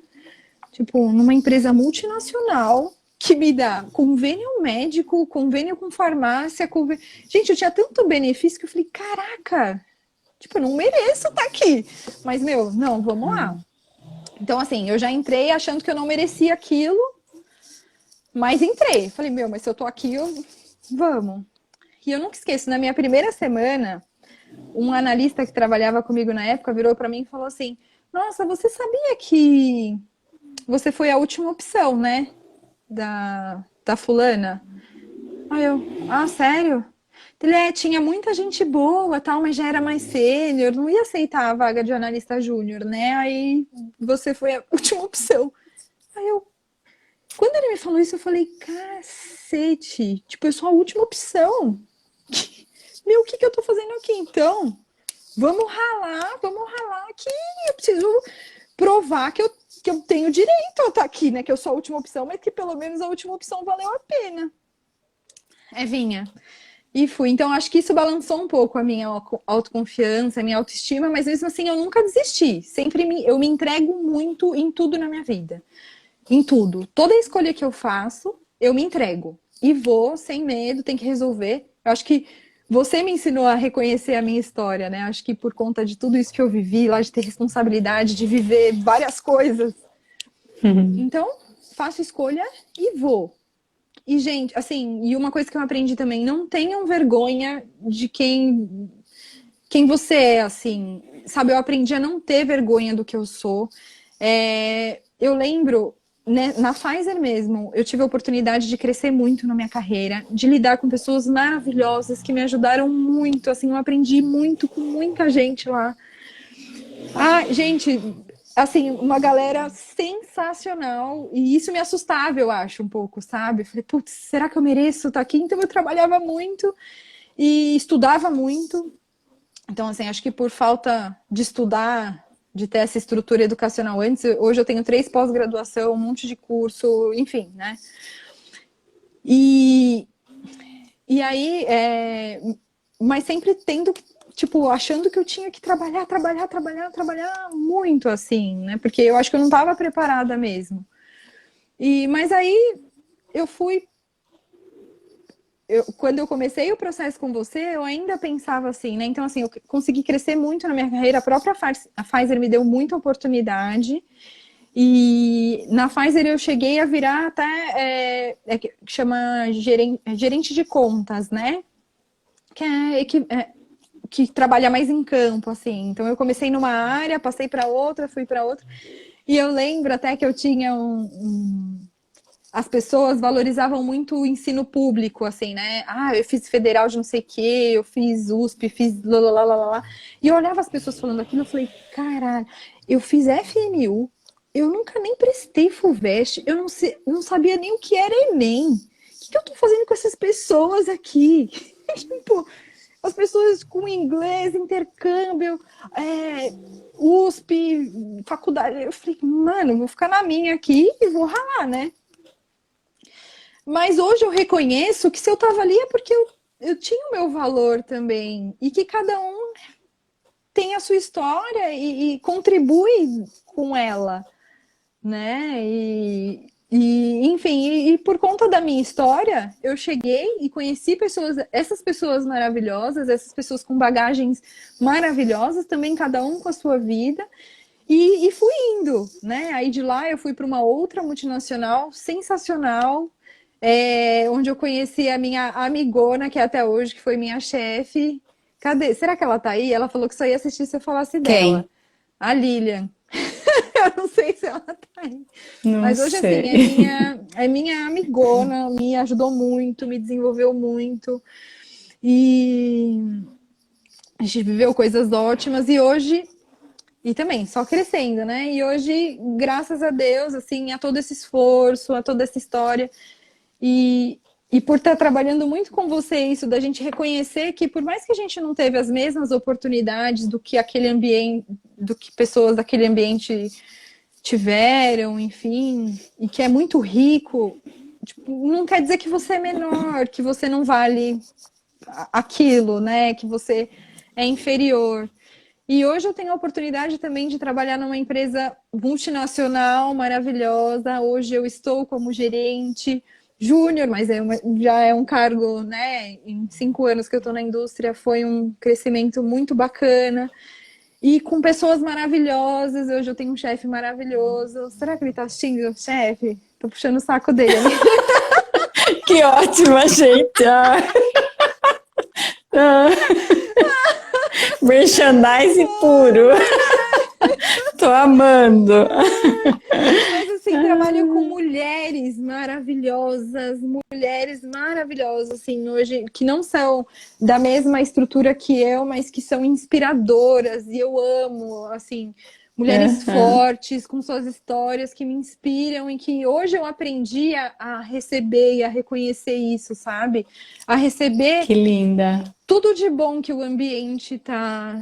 [SPEAKER 2] Tipo, numa empresa multinacional que me dá convênio médico, convênio com farmácia, convênio... Gente, eu tinha tanto benefício que eu falei, caraca, tipo, eu não mereço estar aqui. Mas, meu, não, vamos lá. Então, assim, eu já entrei achando que eu não merecia aquilo, mas entrei. Falei, meu, mas se eu tô aqui, vamos. E eu nunca esqueço, na minha primeira semana, um analista que trabalhava comigo na época virou para mim e falou assim, nossa, você sabia que você foi a última opção, né? Da fulana. Aí eu, sério? Ele tinha muita gente boa, tal, mas já era mais sênior, não ia aceitar a vaga de analista júnior, né? Aí você foi a última opção. Aí eu, quando ele me falou isso, eu falei, cacete, tipo, eu sou a última opção. Meu, o que eu tô fazendo aqui, então? Vamos ralar que eu preciso provar que eu tenho direito a estar aqui, né? Que eu sou a última opção, mas que pelo menos a última opção valeu a pena. Vinha. E fui. Então, acho que isso balançou um pouco a minha autoconfiança, a minha autoestima, mas mesmo assim eu nunca desisti. Eu me entrego muito em tudo na minha vida. Em tudo. Toda escolha que eu faço, eu me entrego. E vou, sem medo, tem que resolver. Eu acho que você me ensinou a reconhecer a minha história, né? Acho que por conta de tudo isso que eu vivi, lá de ter responsabilidade, de viver várias coisas. Então, faço escolha e vou. E, gente, assim, e uma coisa que eu aprendi também, não tenham vergonha de quem você é, assim. Sabe, eu aprendi a não ter vergonha do que eu sou. Eu lembro, né, na Pfizer mesmo, eu tive a oportunidade de crescer muito na minha carreira, de lidar com pessoas maravilhosas que me ajudaram muito, assim, eu aprendi muito com muita gente lá. Gente, assim, uma galera sensacional, e isso me assustava, eu acho, um pouco, sabe? Eu falei, putz, será que eu mereço estar aqui? Então eu trabalhava muito e estudava muito. Então, assim, acho que por falta de estudar, de ter essa estrutura educacional antes, hoje eu tenho 3 pós-graduação, um monte de curso, enfim, né? E aí, mas sempre tendo, tipo, achando que eu tinha que trabalhar muito, assim, né? Porque eu acho que eu não estava preparada mesmo. Mas aí eu fui... quando eu comecei o processo com você, eu ainda pensava assim, né? Então, assim, eu consegui crescer muito na minha carreira. A Pfizer me deu muita oportunidade. E na Pfizer eu cheguei a virar até, que chama gerente de contas, né? Que trabalha mais em campo, assim. Então eu comecei numa área, passei para outra, fui para outra. E eu lembro até que eu tinha as pessoas valorizavam muito o ensino público, assim, né? Ah, eu fiz federal de não sei o quê, eu fiz USP, fiz lá, lá, lá, lá, lá. E eu olhava as pessoas falando aquilo, eu falei, caralho, eu fiz FMU, eu nunca nem prestei FUVEST, eu não, sei, não sabia nem o que era Enem. O que eu tô fazendo com essas pessoas aqui? Tipo, as pessoas com inglês, intercâmbio, USP, faculdade. Eu falei, mano, vou ficar na minha aqui e vou ralar, né? Mas hoje eu reconheço que se eu tava ali é porque eu tinha o meu valor também. E que cada um tem a sua história e contribui com ela, né? Enfim, e por conta da minha história, eu cheguei e conheci pessoas, essas pessoas maravilhosas, essas pessoas com bagagens maravilhosas, também cada um com a sua vida, e fui indo, né? Aí de lá eu fui para uma outra multinacional sensacional, onde eu conheci a minha amigona, que é até hoje, que foi minha chefe. Cadê? Será que ela tá aí? Ela falou que só ia assistir se eu falasse dela.
[SPEAKER 1] Quem?
[SPEAKER 2] A Lilian. Eu não sei se ela tá aí.
[SPEAKER 1] Não
[SPEAKER 2] Mas hoje, assim,
[SPEAKER 1] sei.
[SPEAKER 2] é minha amigona, me ajudou muito, me desenvolveu muito. E a gente viveu coisas ótimas. E hoje, e também, só crescendo, né? E hoje, graças a Deus, assim, a todo esse esforço, a toda essa história, e, e por estar trabalhando muito com você, isso da gente reconhecer que por mais que a gente não teve as mesmas oportunidades do que aquele ambiente, do que pessoas daquele ambiente tiveram, enfim, e que é muito rico, tipo, não quer dizer que você é menor, que você não vale aquilo, né? Que você é inferior. E hoje eu tenho a oportunidade também de trabalhar numa empresa multinacional maravilhosa. Hoje eu estou como gerente júnior, mas já é um cargo, né? Em 5 anos que eu estou na indústria, foi um crescimento muito bacana. E com pessoas maravilhosas. Hoje eu tenho um chefe maravilhoso. Será que ele está assistindo, chefe? Tô puxando o saco dele.
[SPEAKER 1] Que ótima, gente! Merchandising puro. Tô amando.
[SPEAKER 2] Mas assim, trabalho com mulheres maravilhosas, assim, hoje, que não são da mesma estrutura que eu, mas que são inspiradoras, e eu amo, assim, mulheres
[SPEAKER 1] Uhum.
[SPEAKER 2] fortes, com suas histórias que me inspiram, e que hoje eu aprendi a receber e a reconhecer isso, sabe? A receber
[SPEAKER 1] Que linda.
[SPEAKER 2] tudo de bom que o ambiente tá.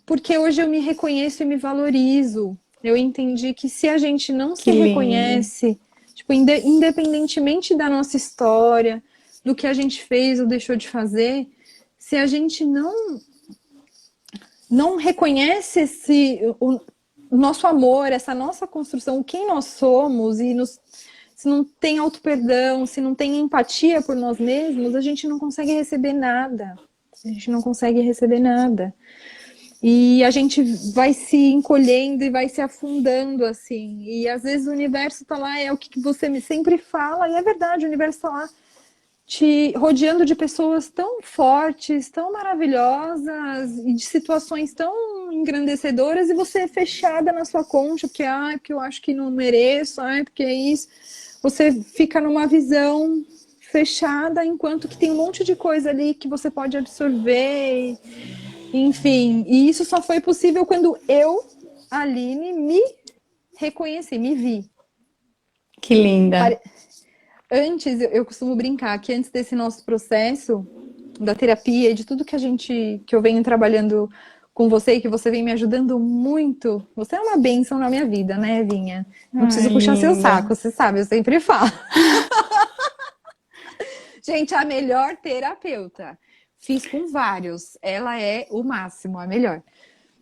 [SPEAKER 2] Porque hoje eu me reconheço e me valorizo. Eu entendi que se a gente não se
[SPEAKER 1] Que lindo.
[SPEAKER 2] reconhece, tipo, independentemente da nossa história, do que a gente fez ou deixou de fazer, se a gente não reconhece o nosso amor, essa nossa construção, quem nós somos, se não tem auto-perdão, se não tem empatia por nós mesmos, a gente não consegue receber nada. A gente não consegue receber nada. E a gente vai se encolhendo e vai se afundando, assim. E às vezes o universo tá lá, é o que você me sempre fala, e é verdade, o universo tá lá te rodeando de pessoas tão fortes, tão maravilhosas, e de situações tão engrandecedoras, e você é fechada na sua concha, porque eu acho que não mereço, porque é isso. Você fica numa visão fechada, enquanto que tem um monte de coisa ali que você pode absorver. Enfim, e isso só foi possível quando eu, Aline, me reconheci, me vi.
[SPEAKER 1] Que linda.
[SPEAKER 2] Antes, eu costumo brincar que antes desse nosso processo da terapia e de tudo que eu venho trabalhando com você e que você vem me ajudando muito, você é uma bênção na minha vida, né, Vinha? Não
[SPEAKER 1] Ai,
[SPEAKER 2] preciso puxar seu
[SPEAKER 1] linda.
[SPEAKER 2] saco, você sabe, eu sempre falo. Gente, a melhor terapeuta. Fiz com vários. Ela é o máximo, a melhor.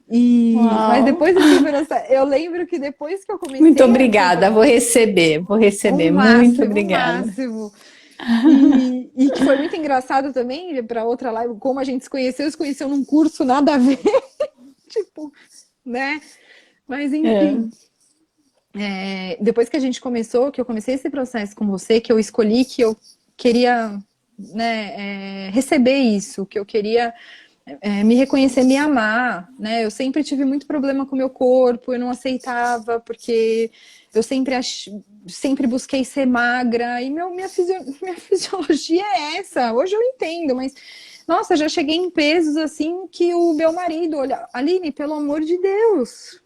[SPEAKER 2] Mas
[SPEAKER 1] Uau.
[SPEAKER 2] depois desse processo, eu lembro que depois que eu
[SPEAKER 1] Muito
[SPEAKER 2] comecei esse
[SPEAKER 1] obrigada. Vou receber, vou
[SPEAKER 2] o
[SPEAKER 1] receber. Muito
[SPEAKER 2] máximo, o
[SPEAKER 1] obrigada.
[SPEAKER 2] máximo. E que foi muito engraçado também, para outra live, como a gente se conheceu num curso nada a ver, tipo, né? Mas
[SPEAKER 1] É,
[SPEAKER 2] enfim, depois que a gente começou, que eu comecei esse processo com você, que eu escolhi que eu queria, né, receber isso, que eu queria me reconhecer, me amar, né? Eu sempre tive muito problema com o meu corpo, eu não aceitava, porque eu sempre busquei ser magra, e minha fisiologia é essa. Hoje eu entendo, mas, nossa, já cheguei em pesos assim que o meu marido olha, Aline, pelo amor de Deus,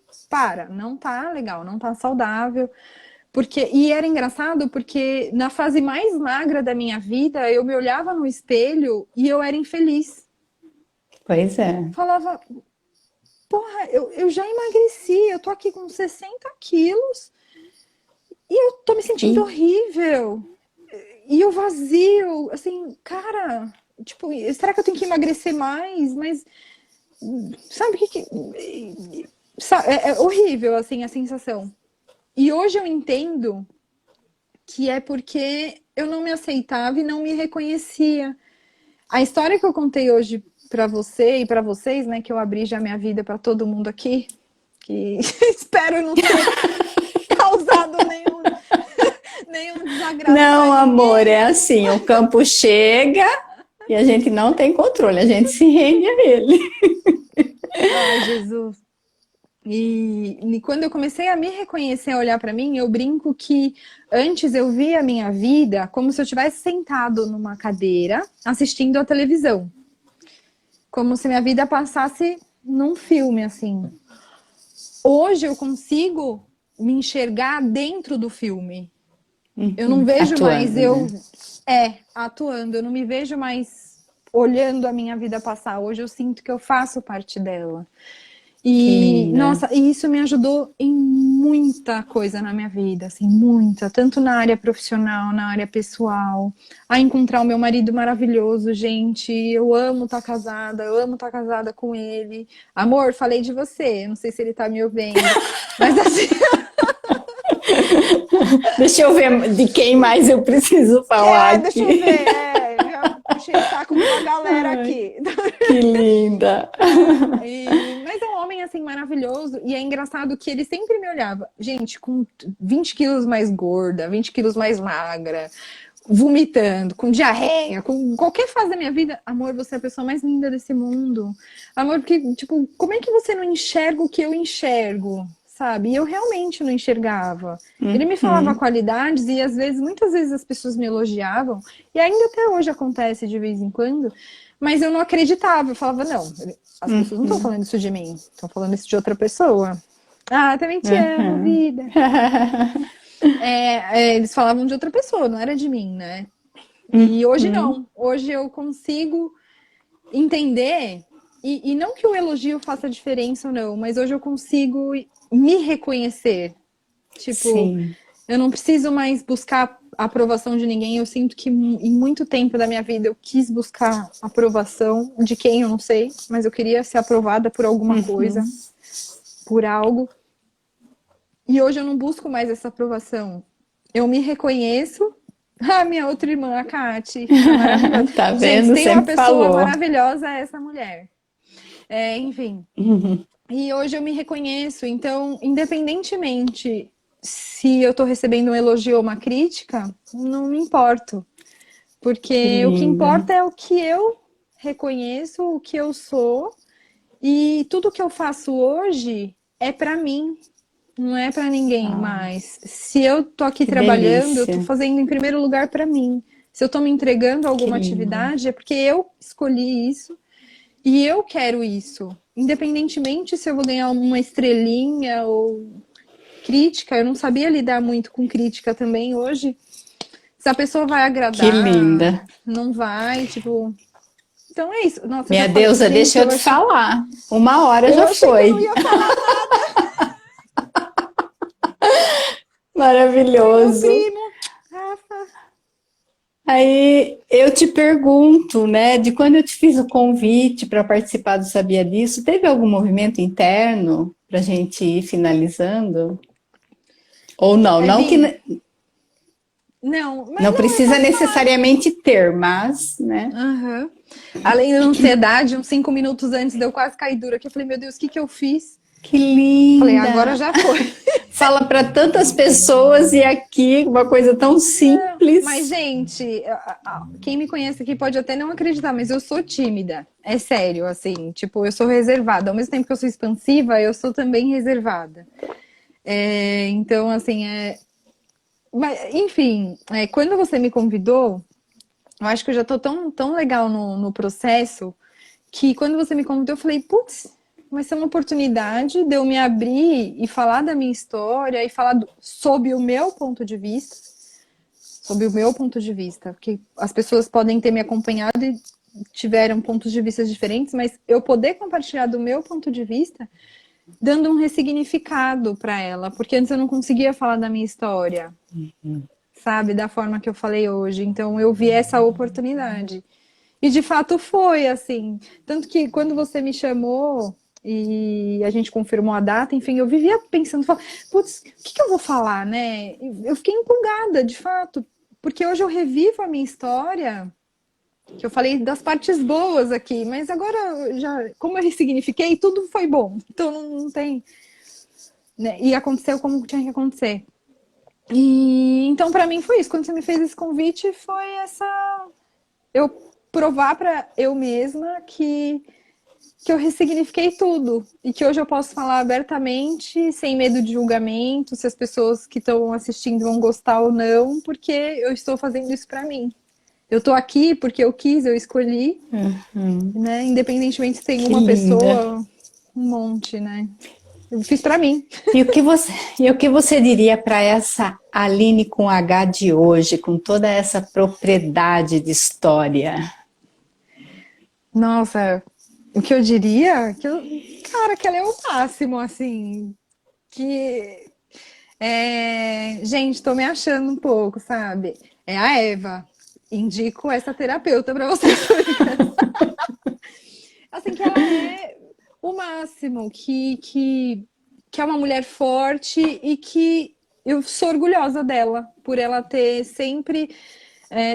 [SPEAKER 2] não tá legal, não tá saudável. E era engraçado porque na fase mais magra da minha vida, eu me olhava no espelho e eu era infeliz.
[SPEAKER 1] Pois é.
[SPEAKER 2] Falava, porra, eu já emagreci, eu tô aqui com 60 quilos e eu tô me sentindo horrível. E o vazio, assim, cara, tipo, será que eu tenho que emagrecer mais? Mas, sabe o que é horrível, assim, a sensação. E hoje eu entendo que é porque eu não me aceitava e não me reconhecia. A história que eu contei hoje para você e para vocês, né, que eu abri já minha vida para todo mundo aqui, que espero não ter causado nenhum desagrado.
[SPEAKER 1] Não, amor, é assim, o campo chega e a gente não tem controle, a gente se rende a ele.
[SPEAKER 2] Ai, Jesus. E quando eu comecei a me reconhecer, a olhar para mim, eu brinco que antes eu via a minha vida como se eu tivesse sentado numa cadeira assistindo a televisão. Como se minha vida passasse num filme, assim. Hoje eu consigo me enxergar dentro do filme. Eu não vejo
[SPEAKER 1] atuando,
[SPEAKER 2] mais atuando, eu não me vejo mais olhando a minha vida passar. Hoje eu sinto que eu faço parte dela. E, nossa, e isso me ajudou em muita coisa na minha vida, assim, muita, tanto na área profissional, na área pessoal, a encontrar o meu marido maravilhoso, gente, eu amo estar casada com ele. Amor, falei de você, não sei se ele tá me ouvindo, mas assim...
[SPEAKER 1] Deixa eu ver de quem mais eu preciso falar aqui.
[SPEAKER 2] Deixa eu ver, já puxei o saco com a galera aqui.
[SPEAKER 1] Que linda!
[SPEAKER 2] Mas é um homem, assim, maravilhoso. E é engraçado que ele sempre me olhava. Gente, com 20 quilos mais gorda, 20 quilos mais magra, vomitando, com diarreia, com qualquer fase da minha vida. Amor, você é a pessoa mais linda desse mundo. Amor, porque, tipo, como é que você não enxerga o que eu enxergo? Sabe? E eu realmente não enxergava. Ele me falava qualidades e muitas vezes as pessoas me elogiavam. E ainda até hoje acontece de vez em quando. Mas eu não acreditava. Eu falava, não, as pessoas não estão falando isso de mim. Estão falando isso de outra pessoa. Ah, também te amo, vida. Eles falavam de outra pessoa, não era de mim, né? E hoje não. Hoje eu consigo entender... E não que o elogio faça diferença ou não, mas hoje eu consigo me reconhecer. Tipo, sim, eu não preciso mais buscar a aprovação de ninguém. Eu sinto que em muito tempo da minha vida eu quis buscar aprovação de quem eu não sei, mas eu queria ser aprovada por alguma coisa, por algo. E hoje eu não busco mais essa aprovação. Eu me reconheço. Ah, minha outra irmã, a Kati, maravilhosa.
[SPEAKER 1] Tá vendo?
[SPEAKER 2] Gente, tem uma
[SPEAKER 1] Sempre
[SPEAKER 2] pessoa
[SPEAKER 1] falou.
[SPEAKER 2] maravilhosa, é essa mulher. Enfim. E hoje eu me reconheço, então, independentemente se eu tô recebendo um elogio ou uma crítica, não me importo. Porque o que importa é o que eu reconheço, o que eu sou, e tudo que eu faço hoje é pra mim, não é pra ninguém mais. Se eu tô aqui trabalhando, eu tô fazendo em primeiro lugar pra mim. Se eu tô me entregando a alguma atividade, é porque eu escolhi isso. E eu quero isso. Independentemente se eu vou ganhar uma estrelinha ou crítica, eu não sabia lidar muito com crítica também hoje. Se a pessoa vai agradar.
[SPEAKER 1] Que linda.
[SPEAKER 2] Não vai, tipo... Então é isso. Nossa,
[SPEAKER 1] minha deusa, deixa eu te falar. 1 hora já foi.
[SPEAKER 2] Eu não ia falar nada.
[SPEAKER 1] Maravilhoso.
[SPEAKER 2] Meu primo, Rafa.
[SPEAKER 1] Aí eu te pergunto, né, de quando eu te fiz o convite para participar do Sabia Disso, teve algum movimento interno para a gente ir finalizando? Ou não? Não precisa necessariamente ter, mas, né?
[SPEAKER 2] Além da ansiedade, uns 5 minutos antes, eu quase caí dura, que eu falei, meu Deus, o que eu fiz?
[SPEAKER 1] Que
[SPEAKER 2] Falei,
[SPEAKER 1] linda!
[SPEAKER 2] agora já foi.
[SPEAKER 1] Fala para tantas pessoas e aqui uma coisa tão simples.
[SPEAKER 2] Mas, gente, quem me conhece aqui pode até não acreditar, mas eu sou tímida. É sério, assim, tipo, eu sou reservada. Ao mesmo tempo que eu sou expansiva, eu sou também reservada. Então, assim, Mas, enfim, quando você me convidou, eu acho que eu já tô tão legal no processo que quando você me convidou, eu falei, putz, vai ser uma oportunidade de eu me abrir e falar da minha história e falar sob o meu ponto de vista, sob o meu ponto de vista, porque as pessoas podem ter me acompanhado e tiveram pontos de vista diferentes, mas eu poder compartilhar do meu ponto de vista, dando um ressignificado para ela, porque antes eu não conseguia falar da minha história, sabe, da forma que eu falei hoje. Então eu vi essa oportunidade. E de fato foi assim. Tanto que quando você me chamou e a gente confirmou a data, enfim, eu vivia pensando, putz, o que eu vou falar, né? Eu fiquei empolgada, de fato, porque hoje eu revivo a minha história, que eu falei das partes boas aqui, mas agora já, como eu ressignifiquei, tudo foi bom. Então não tem, né? E aconteceu como tinha que acontecer. E então para mim foi isso. Quando você me fez esse convite, foi eu provar para eu mesma que eu ressignifiquei tudo e que hoje eu posso falar abertamente, sem medo de julgamento, se as pessoas que estão assistindo vão gostar ou não, porque eu estou fazendo isso para mim. Eu estou aqui porque eu quis, eu escolhi, né? Independentemente se tem
[SPEAKER 1] Que
[SPEAKER 2] uma
[SPEAKER 1] linda!
[SPEAKER 2] pessoa, um monte, né? Eu fiz para mim.
[SPEAKER 1] E o que você diria para essa Aline com H de hoje, com toda essa propriedade de história?
[SPEAKER 2] Nossa, o que eu diria, cara, que ela é o máximo, assim, que gente, tô me achando um pouco, sabe? É a Eva. Indico essa terapeuta para vocês. Assim, que ela é o máximo, que é uma mulher forte e que eu sou orgulhosa dela, por ela ter sempre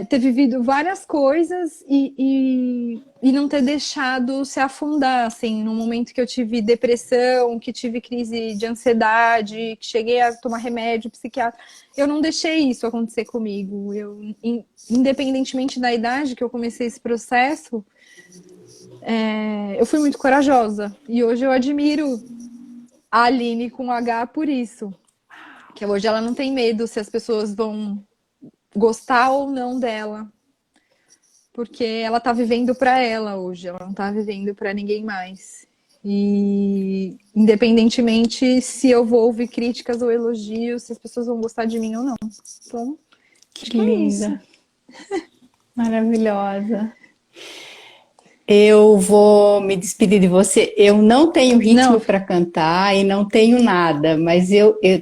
[SPEAKER 2] ter vivido várias coisas e não ter deixado se afundar, assim, no momento que eu tive depressão, que tive crise de ansiedade, que cheguei a tomar remédio psiquiátrico, eu não deixei isso acontecer comigo. Independentemente da idade que eu comecei esse processo, eu fui muito corajosa. E hoje eu admiro a Aline com H por isso. Que hoje ela não tem medo se as pessoas vão gostar ou não dela, porque ela tá vivendo para ela hoje, ela não tá vivendo para ninguém mais. E independentemente se eu vou ouvir críticas ou elogios, se as pessoas vão gostar de mim ou não. Então, acho
[SPEAKER 1] Que
[SPEAKER 2] que é isso.
[SPEAKER 1] linda! Maravilhosa! Eu vou me despedir de você. Eu não tenho ritmo
[SPEAKER 2] Não.
[SPEAKER 1] para cantar e não tenho nada, mas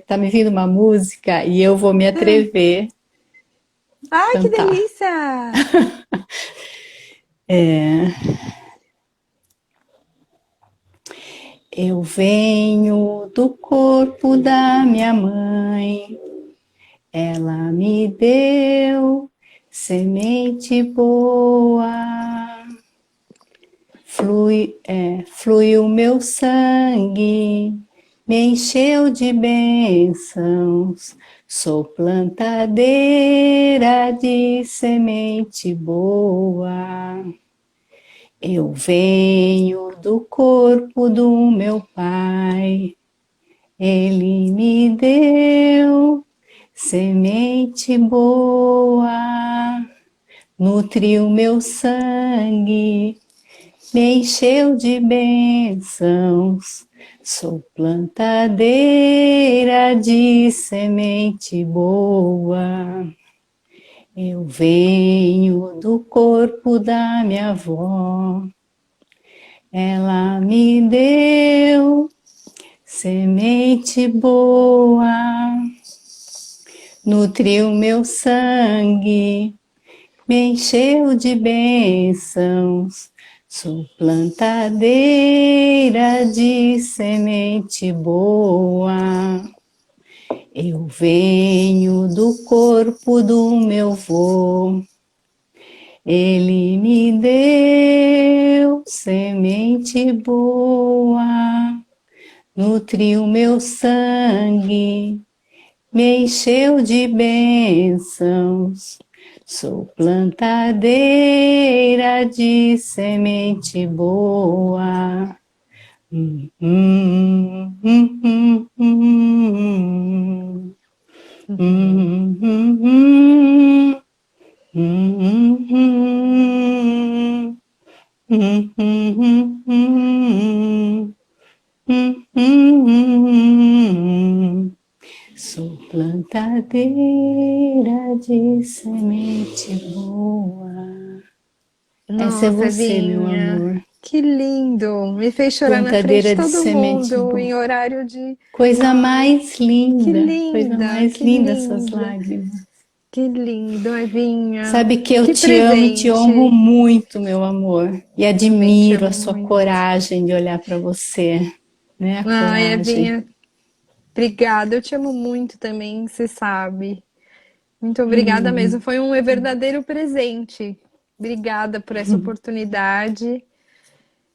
[SPEAKER 1] tá me vindo uma música e eu vou me atrever a
[SPEAKER 2] Ai, que
[SPEAKER 1] cantar.
[SPEAKER 2] delícia!
[SPEAKER 1] Eu venho do corpo da minha mãe, ela me deu semente boa. Flui o meu sangue, me encheu de bênçãos. Sou plantadeira de semente boa. Eu venho do corpo do meu pai, ele me deu semente boa, nutriu meu sangue, me encheu de bênçãos. Sou plantadeira de semente boa. Eu venho do corpo da minha avó. Ela me deu semente boa, nutriu meu sangue, me encheu de bênçãos. Sou plantadeira de semente boa. Eu venho do corpo do meu vô. Ele me deu semente boa, nutriu meu sangue, me encheu de bênçãos. Sou plantadeira de semente boa. Hum, hum, hum, hum, hum, hum, hum, hum, hum, hum, hum, Sou plantadeira de semente boa. Essa é
[SPEAKER 2] Nossa,
[SPEAKER 1] você, meu
[SPEAKER 2] Evinha,
[SPEAKER 1] amor.
[SPEAKER 2] que lindo! Me fez chorar na frente de
[SPEAKER 1] Plantadeira de
[SPEAKER 2] todo
[SPEAKER 1] semente
[SPEAKER 2] mundo
[SPEAKER 1] boa.
[SPEAKER 2] em horário de.
[SPEAKER 1] Coisa
[SPEAKER 2] Ai,
[SPEAKER 1] mais linda, coisa
[SPEAKER 2] que
[SPEAKER 1] mais linda essas
[SPEAKER 2] linda,
[SPEAKER 1] lágrimas.
[SPEAKER 2] que lindo, Evinha.
[SPEAKER 1] Sabe que eu
[SPEAKER 2] Que
[SPEAKER 1] te amo e te honro
[SPEAKER 2] presente.
[SPEAKER 1] muito, meu amor. E
[SPEAKER 2] Também te
[SPEAKER 1] admiro a
[SPEAKER 2] amo
[SPEAKER 1] sua
[SPEAKER 2] muito.
[SPEAKER 1] coragem de olhar para você, né? A
[SPEAKER 2] Ai,
[SPEAKER 1] coragem.
[SPEAKER 2] Evinha, obrigada. Eu te amo muito também, você sabe. Muito obrigada mesmo.
[SPEAKER 1] Hum,
[SPEAKER 2] Foi um verdadeiro presente. Obrigada por essa oportunidade.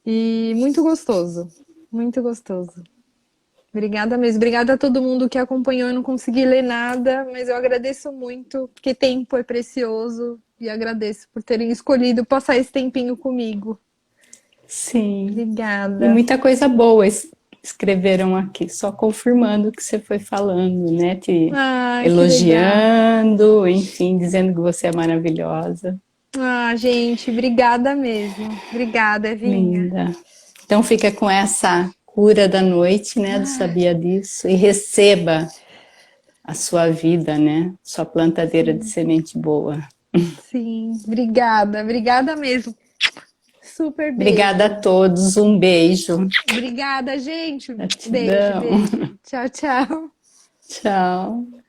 [SPEAKER 2] E muito gostoso. Muito gostoso. Obrigada mesmo. Obrigada a todo mundo que acompanhou. Eu não consegui ler nada, mas eu agradeço muito, porque tempo é precioso. E agradeço por terem escolhido passar esse tempinho comigo.
[SPEAKER 1] sim. E
[SPEAKER 2] Obrigada.
[SPEAKER 1] muita coisa boa escreveram aqui, só confirmando o que você foi falando, né? Te
[SPEAKER 2] Ai, que legal.
[SPEAKER 1] elogiando, enfim, dizendo que você é maravilhosa,
[SPEAKER 2] Ah, gente, obrigada mesmo. Obrigada, Evinha.
[SPEAKER 1] linda. Então fica com essa cura da noite, né? Do sabia disso e receba a sua vida, né? Sua plantadeira de
[SPEAKER 2] Sim,
[SPEAKER 1] semente boa.
[SPEAKER 2] sim. Obrigada, obrigada mesmo. Super
[SPEAKER 1] Obrigada a
[SPEAKER 2] beijo.
[SPEAKER 1] todos, um beijo.
[SPEAKER 2] Obrigada, gente. Beijo,
[SPEAKER 1] Gratidão.
[SPEAKER 2] beijo. Tchau, tchau.
[SPEAKER 1] Tchau.